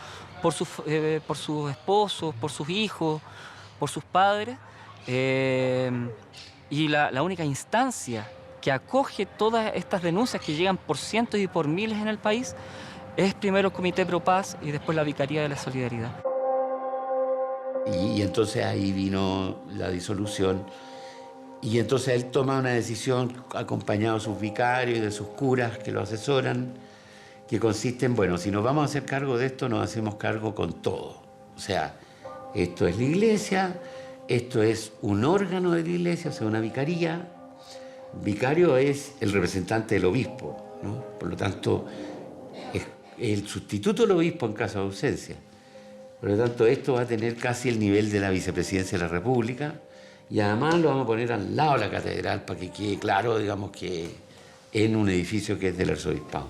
por sus esposos, por sus hijos, por sus padres. Y la única instancia que acoge todas estas denuncias que llegan por cientos y por miles en el país es primero el Comité Pro Paz y después la Vicaría de la Solidaridad. Y entonces ahí vino la disolución. Y entonces él toma una decisión acompañado de sus vicarios y de sus curas que lo asesoran, que consiste en, bueno, si nos vamos a hacer cargo de esto, nos hacemos cargo con todo. O sea, esto es la iglesia, esto es un órgano de la iglesia, o sea, una vicaría. Vicario es el representante del obispo, ¿no? Por lo tanto, es el sustituto del obispo en caso de ausencia. Por lo tanto, esto va a tener casi el nivel de la vicepresidencia de la República. Y además lo vamos a poner al lado de la catedral para que quede claro, digamos, que en un edificio que es del arzobispado.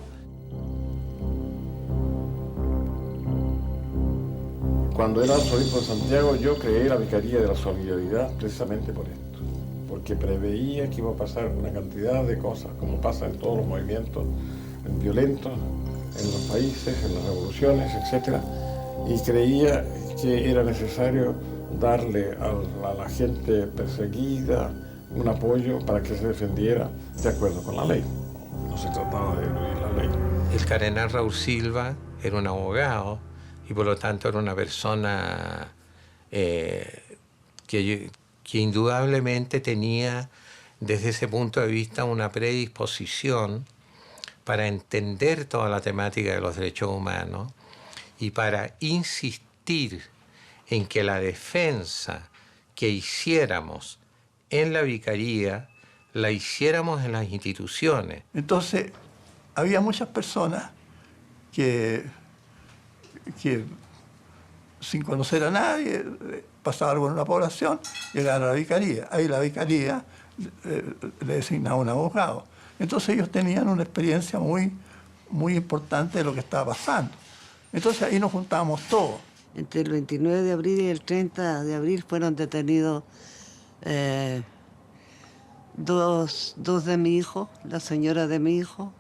Cuando era arzobispo de Santiago, yo creé la Vicaría de la Solidaridad precisamente por esto, porque preveía que iba a pasar una cantidad de cosas, como pasa en todos los movimientos violentos, en los países, en las revoluciones, etc. Y creía que era necesario darle a la gente perseguida un apoyo para que se defendiera de acuerdo con la ley. No se trataba de eludir la ley. El cardenal Raúl Silva era un abogado y por lo tanto era una persona que indudablemente tenía desde ese punto de vista una predisposición para entender toda la temática de los derechos humanos y para insistir en que la defensa que hiciéramos en la vicaría la hiciéramos en las instituciones. Entonces, había muchas personas que que sin conocer a nadie, pasaba algo en una población, llegaban a la vicaría. Ahí la vicaría le designaba un abogado. Entonces ellos tenían una experiencia muy, muy importante de lo que estaba pasando. Entonces ahí nos juntábamos todos. Entre el 29 de abril y el 30 de abril fueron detenidos dos de mi hijo, la señora de mi hijo,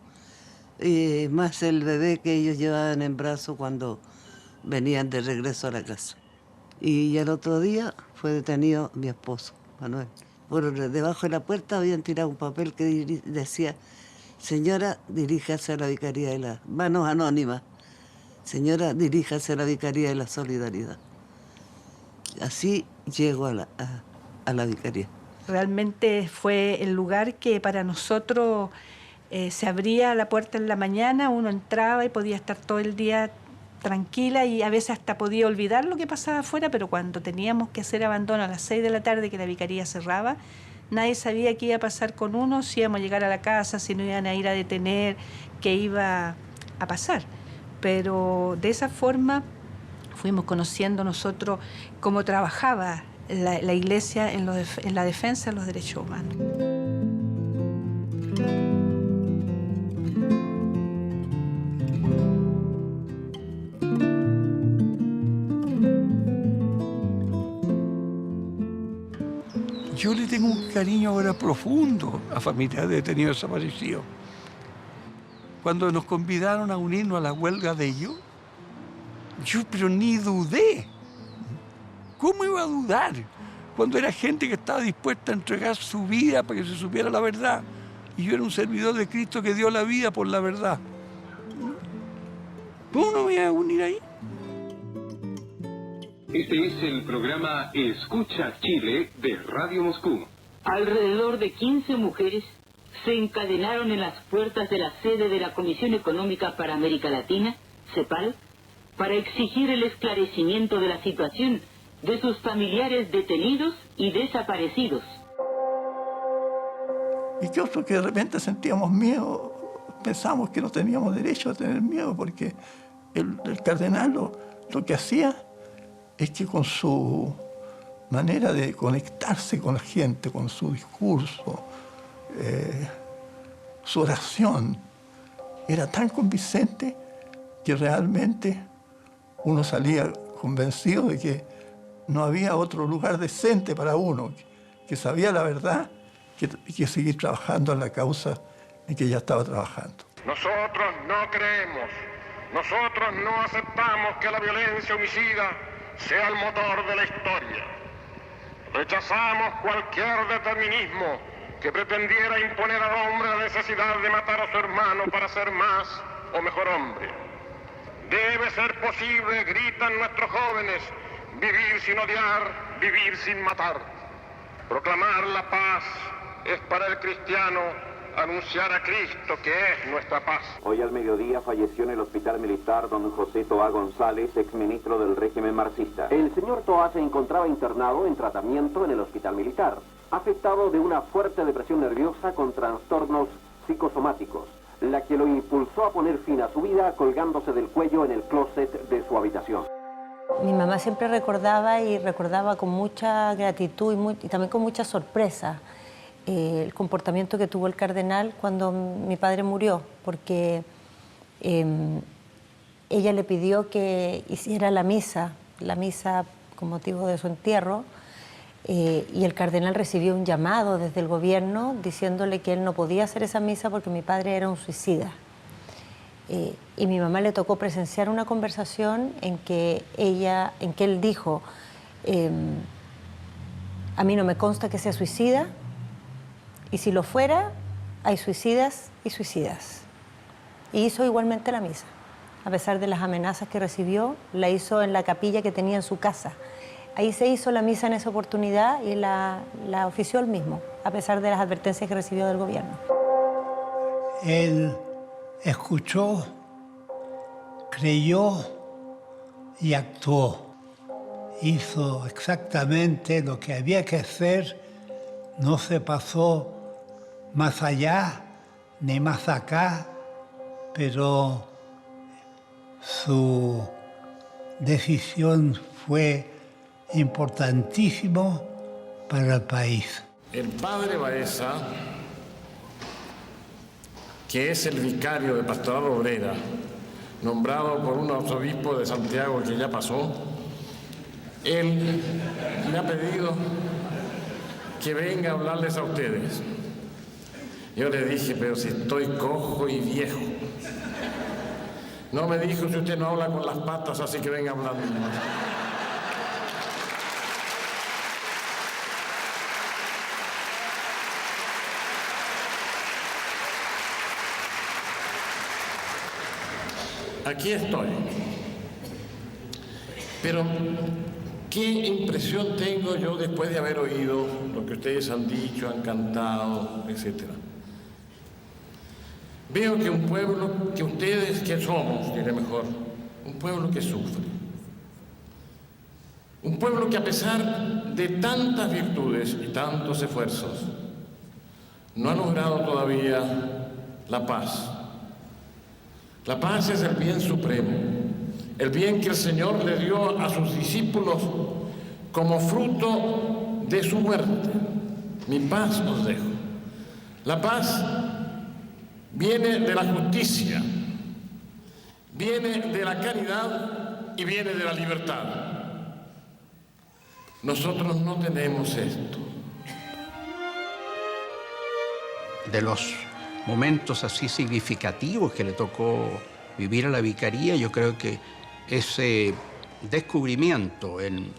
y más el bebé que ellos llevaban en brazos cuando venían de regreso a la casa. Y el otro día fue detenido mi esposo, Manuel. Por debajo de la puerta habían tirado un papel que decía: señora, diríjase a la Vicaría de la... Manos anónimas. Señora, diríjase a la Vicaría de la Solidaridad. Así llego a la Vicaría. Realmente fue el lugar que para nosotros se abría la puerta en la mañana, uno entraba y podía estar todo el día tranquila y a veces hasta podía olvidar lo que pasaba afuera, pero cuando teníamos que hacer abandono a las 6 de la tarde, que la vicaría cerraba, nadie sabía qué iba a pasar con uno, si íbamos a llegar a la casa, si nos iban a ir a detener, qué iba a pasar. Pero de esa forma fuimos conociendo nosotros cómo trabajaba la Iglesia en la defensa de los derechos humanos. Yo le tengo un cariño ahora profundo a familias de detenidos desaparecidos. Cuando nos convidaron a unirnos a la huelga de ellos, yo pero ni dudé. ¿Cómo iba a dudar? Cuando era gente que estaba dispuesta a entregar su vida para que se supiera la verdad. Y yo era un servidor de Cristo que dio la vida por la verdad. ¿Cómo no me iba a unir ahí? Este es el programa Escucha Chile de Radio Moscú. Alrededor de 15 mujeres se encadenaron en las puertas de la sede de la Comisión Económica para América Latina, CEPAL, para exigir el esclarecimiento de la situación de sus familiares detenidos y desaparecidos. Y que otro que de repente sentíamos miedo, pensamos que no teníamos derecho a tener miedo, porque el cardenal lo que hacía es que con su manera de conectarse con la gente, con su discurso, su oración, era tan convincente que realmente uno salía convencido de que no había otro lugar decente para uno, que sabía la verdad y que seguir trabajando en la causa en que ya estaba trabajando. Nosotros no creemos, nosotros no aceptamos que la violencia homicida sea el motor de la historia. Rechazamos cualquier determinismo que pretendiera imponer al hombre la necesidad de matar a su hermano para ser más o mejor hombre. Debe ser posible, gritan nuestros jóvenes, vivir sin odiar, vivir sin matar. Proclamar la paz es para el cristiano anunciar a Cristo, que es nuestra paz. Hoy al mediodía falleció en el hospital militar don José Toá González, exministro del régimen marxista. El señor Toá se encontraba internado en tratamiento en el hospital militar, afectado de una fuerte depresión nerviosa con trastornos psicosomáticos, la que lo impulsó a poner fin a su vida colgándose del cuello en el closet de su habitación. Mi mamá siempre recordaba con mucha gratitud y también con mucha sorpresa el comportamiento que tuvo el cardenal cuando mi padre murió, porque ella le pidió que hiciera la misa con motivo de su entierro, y el cardenal recibió un llamado desde el gobierno diciéndole que él no podía hacer esa misa porque mi padre era un suicida. Y mi mamá le tocó presenciar una conversación en que él dijo: a mí no me consta que sea suicida, y si lo fuera, hay suicidas y suicidas. Y hizo igualmente la misa. A pesar de las amenazas que recibió, la hizo en la capilla que tenía en su casa. Ahí se hizo la misa en esa oportunidad y la ofició él mismo, a pesar de las advertencias que recibió del gobierno. Él escuchó, creyó y actuó. Hizo exactamente lo que había que hacer, no se pasó más allá ni más acá, pero su decisión fue importantísimo para el país. El padre Baeza, que es el vicario de Pastoral Obrera, nombrado por un arzobispo de Santiago que ya pasó, él me ha pedido que venga a hablarles a ustedes. Yo le dije, pero si estoy cojo y viejo. No me dijo, si usted no habla con las patas, así que venga hablando. Aquí estoy. Pero, ¿qué impresión tengo yo después de haber oído lo que ustedes han dicho, han cantado, etcétera? Veo que un pueblo, que ustedes que somos, diré mejor, un pueblo que sufre. Un pueblo que a pesar de tantas virtudes y tantos esfuerzos, no ha logrado todavía la paz. La paz es el bien supremo, el bien que el Señor le dio a sus discípulos como fruto de su muerte. Mi paz os dejo. La paz viene de la justicia, viene de la caridad y viene de la libertad. Nosotros no tenemos esto. De los momentos así significativos que le tocó vivir a la vicaría, yo creo que ese descubrimiento en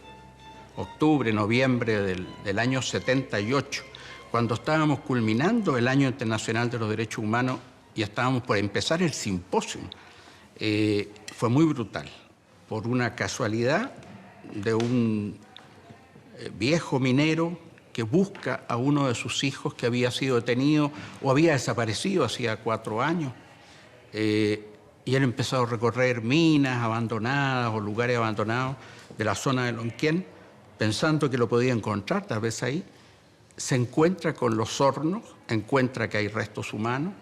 octubre, noviembre del año 78, cuando estábamos culminando el Año Internacional de los Derechos Humanos y estábamos por empezar el simposio, fue muy brutal, por una casualidad de un viejo minero que busca a uno de sus hijos que había sido detenido o había desaparecido hacía 4 años. Y él empezó a recorrer minas abandonadas o lugares abandonados de la zona de Lonquén, pensando que lo podía encontrar, tal vez ahí. Se encuentra con los hornos, encuentra que hay restos humanos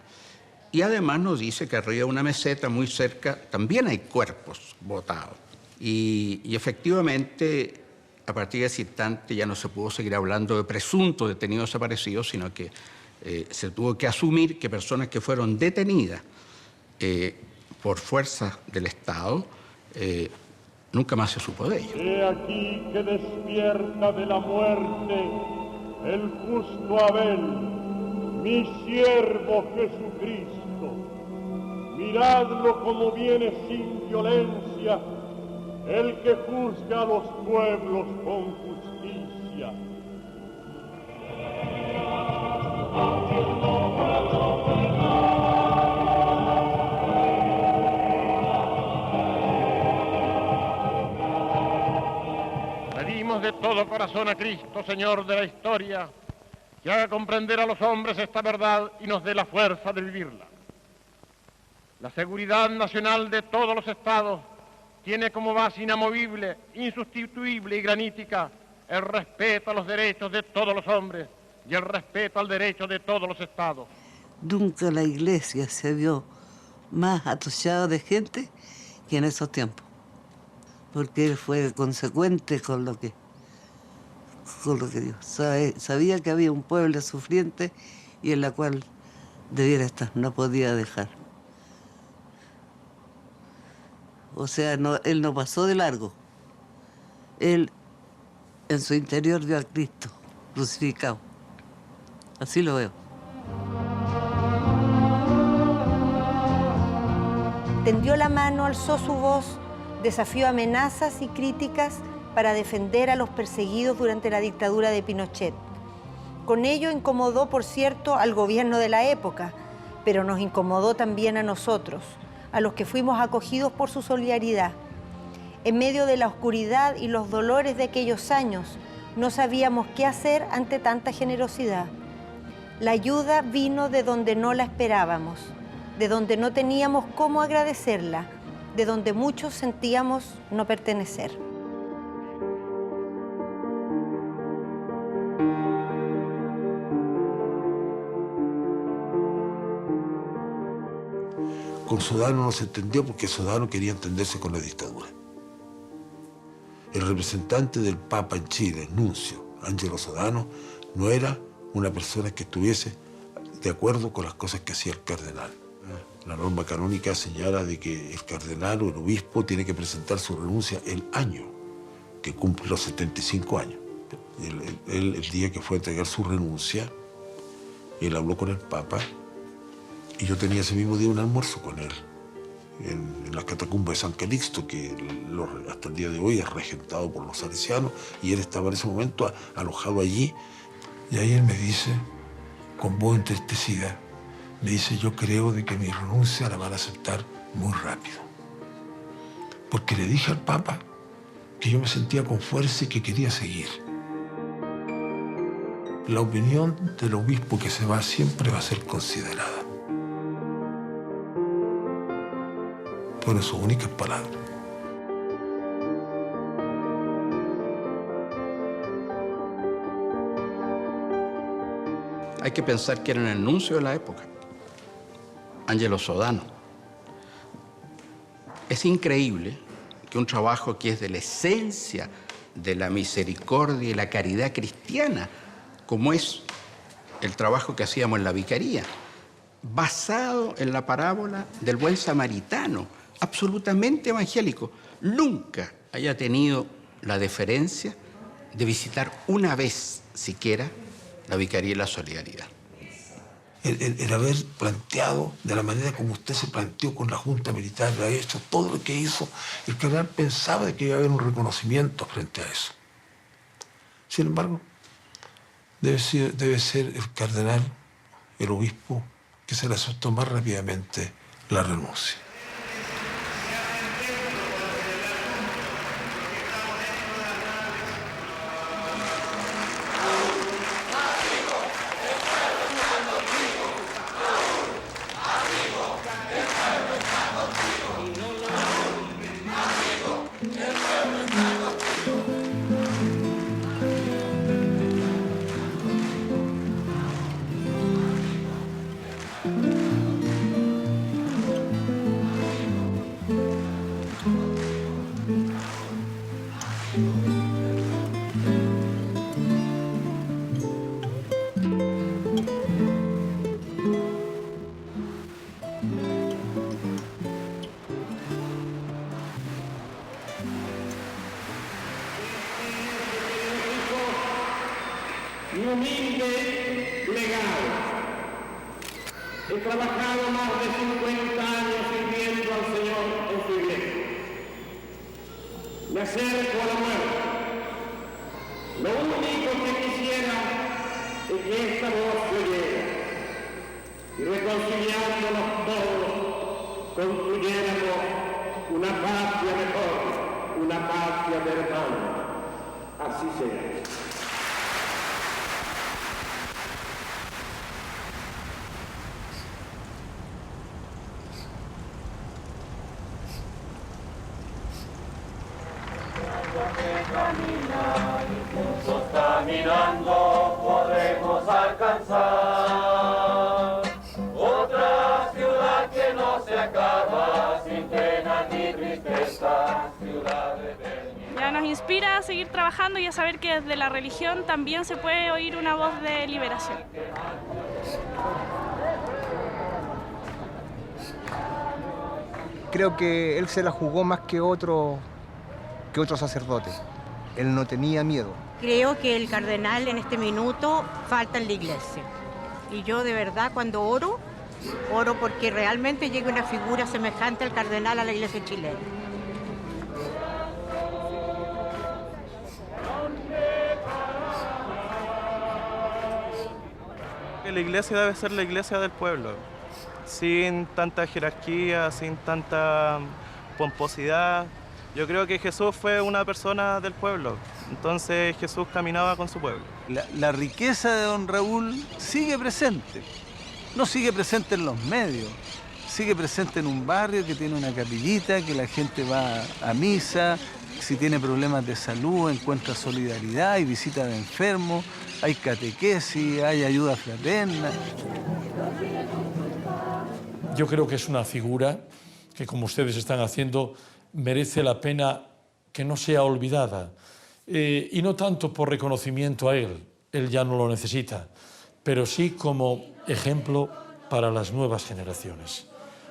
y además nos dice que arriba de una meseta muy cerca también hay cuerpos botados. Y efectivamente, a partir de ese instante ya no se pudo seguir hablando de presuntos detenidos desaparecidos, sino que se tuvo que asumir que personas que fueron detenidas por fuerzas del Estado, nunca más se supo de ellos. He aquí que despierta de la muerte el justo Abel, mi siervo Jesucristo. Miradlo como viene sin violencia, el que juzga a los pueblos con justicia. Pedimos de todo corazón a Cristo, Señor de la historia, que haga comprender a los hombres esta verdad y nos dé la fuerza de vivirla. La seguridad nacional de todos los estados tiene como base inamovible, insustituible y granítica el respeto a los derechos de todos los hombres y el respeto al derecho de todos los estados. Nunca la iglesia se vio más atochada de gente que en esos tiempos, porque él fue consecuente con lo que Dios sabía que había un pueblo sufriente y en la cual debiera estar, no podía dejar. O sea, él no pasó de largo. Él en su interior vio a Cristo crucificado. Así lo veo. Tendió la mano, alzó su voz, desafió amenazas y críticas para defender a los perseguidos durante la dictadura de Pinochet. Con ello incomodó, por cierto, al gobierno de la época, pero nos incomodó también a nosotros, a los que fuimos acogidos por su solidaridad. En medio de la oscuridad y los dolores de aquellos años, no sabíamos qué hacer ante tanta generosidad. La ayuda vino de donde no la esperábamos, de donde no teníamos cómo agradecerla, de donde muchos sentíamos no pertenecer. Con Sodano no se entendió porque Sodano quería entenderse con la dictadura. el representante del Papa en Chile, el nuncio, Angelo Sodano, no era una persona que estuviese de acuerdo con las cosas que hacía el cardenal. La norma canónica señala de que el cardenal o el obispo tiene que presentar su renuncia el año que cumple los 75 años. Él, el día que fue a entregar su renuncia, él habló con el Papa y yo tenía ese mismo día un almuerzo con él en las catacumbas de San Calixto, que hasta el día de hoy es regentado por los salesianos, y él estaba en ese momento alojado allí. Y ahí él me dice, con voz entristecida, me dice: yo creo de que mi renuncia la van a aceptar muy rápido. Porque le dije al Papa que yo me sentía con fuerza y que quería seguir. La opinión del obispo que se va siempre va a ser considerada. Fueron sus únicas palabras. Hay que pensar que era el nuncio de la época, Angelo Sodano. Es increíble que un trabajo que es de la esencia de la misericordia y la caridad cristiana, como es el trabajo que hacíamos en la vicaría, basado en la parábola del buen samaritano, absolutamente evangélico, nunca haya tenido la deferencia de visitar una vez siquiera la vicaría y la solidaridad. El haber planteado de la manera como usted se planteó con la Junta Militar, ha hecho todo lo que hizo, el cardenal pensaba de que iba a haber un reconocimiento frente a eso. Sin embargo, debe ser el cardenal, el obispo, que se le aceptó más rápidamente la renuncia. Mi humilde legado. He trabajado más de 50 años sirviendo al Señor en su iglesia. Me acerco a la muerte. Lo único que quisiera es que esta voz se oyera y reconciliándonos todos construyéramos una patria mejor, una patria de hermanos. Así sea. Caminando podremos alcanzar otra ciudad que no se acaba sin pena ni tristeza, ciudad eterna. Ya nos inspira a seguir trabajando y a saber que desde la religión también se puede oír una voz de liberación. Creo que él se la jugó más que otro sacerdote. Él no tenía miedo. Creo que el cardenal en este minuto falta en la iglesia. Y yo de verdad cuando oro porque realmente llegue una figura semejante al cardenal a la iglesia chilena. La iglesia debe ser la iglesia del pueblo, sin tanta jerarquía, sin tanta pomposidad. Yo creo que Jesús fue una persona del pueblo, entonces Jesús caminaba con su pueblo. La riqueza de don Raúl sigue presente, no sigue presente en los medios, sigue presente en un barrio que tiene una capillita, que la gente va a misa, si tiene problemas de salud encuentra solidaridad y visita de enfermos, hay catequesis, hay ayuda fraterna. Yo creo que es una figura que, como ustedes están haciendo, merece la pena que no sea olvidada, y no tanto por reconocimiento a él ya no lo necesita, pero sí como ejemplo para las nuevas generaciones,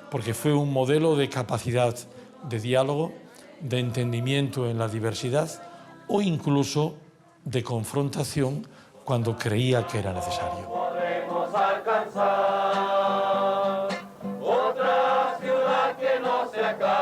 porque fue un modelo de capacidad de diálogo, de entendimiento en la diversidad o incluso de confrontación cuando creía que era necesario. Podemos alcanzar otra ciudad que no se acabe.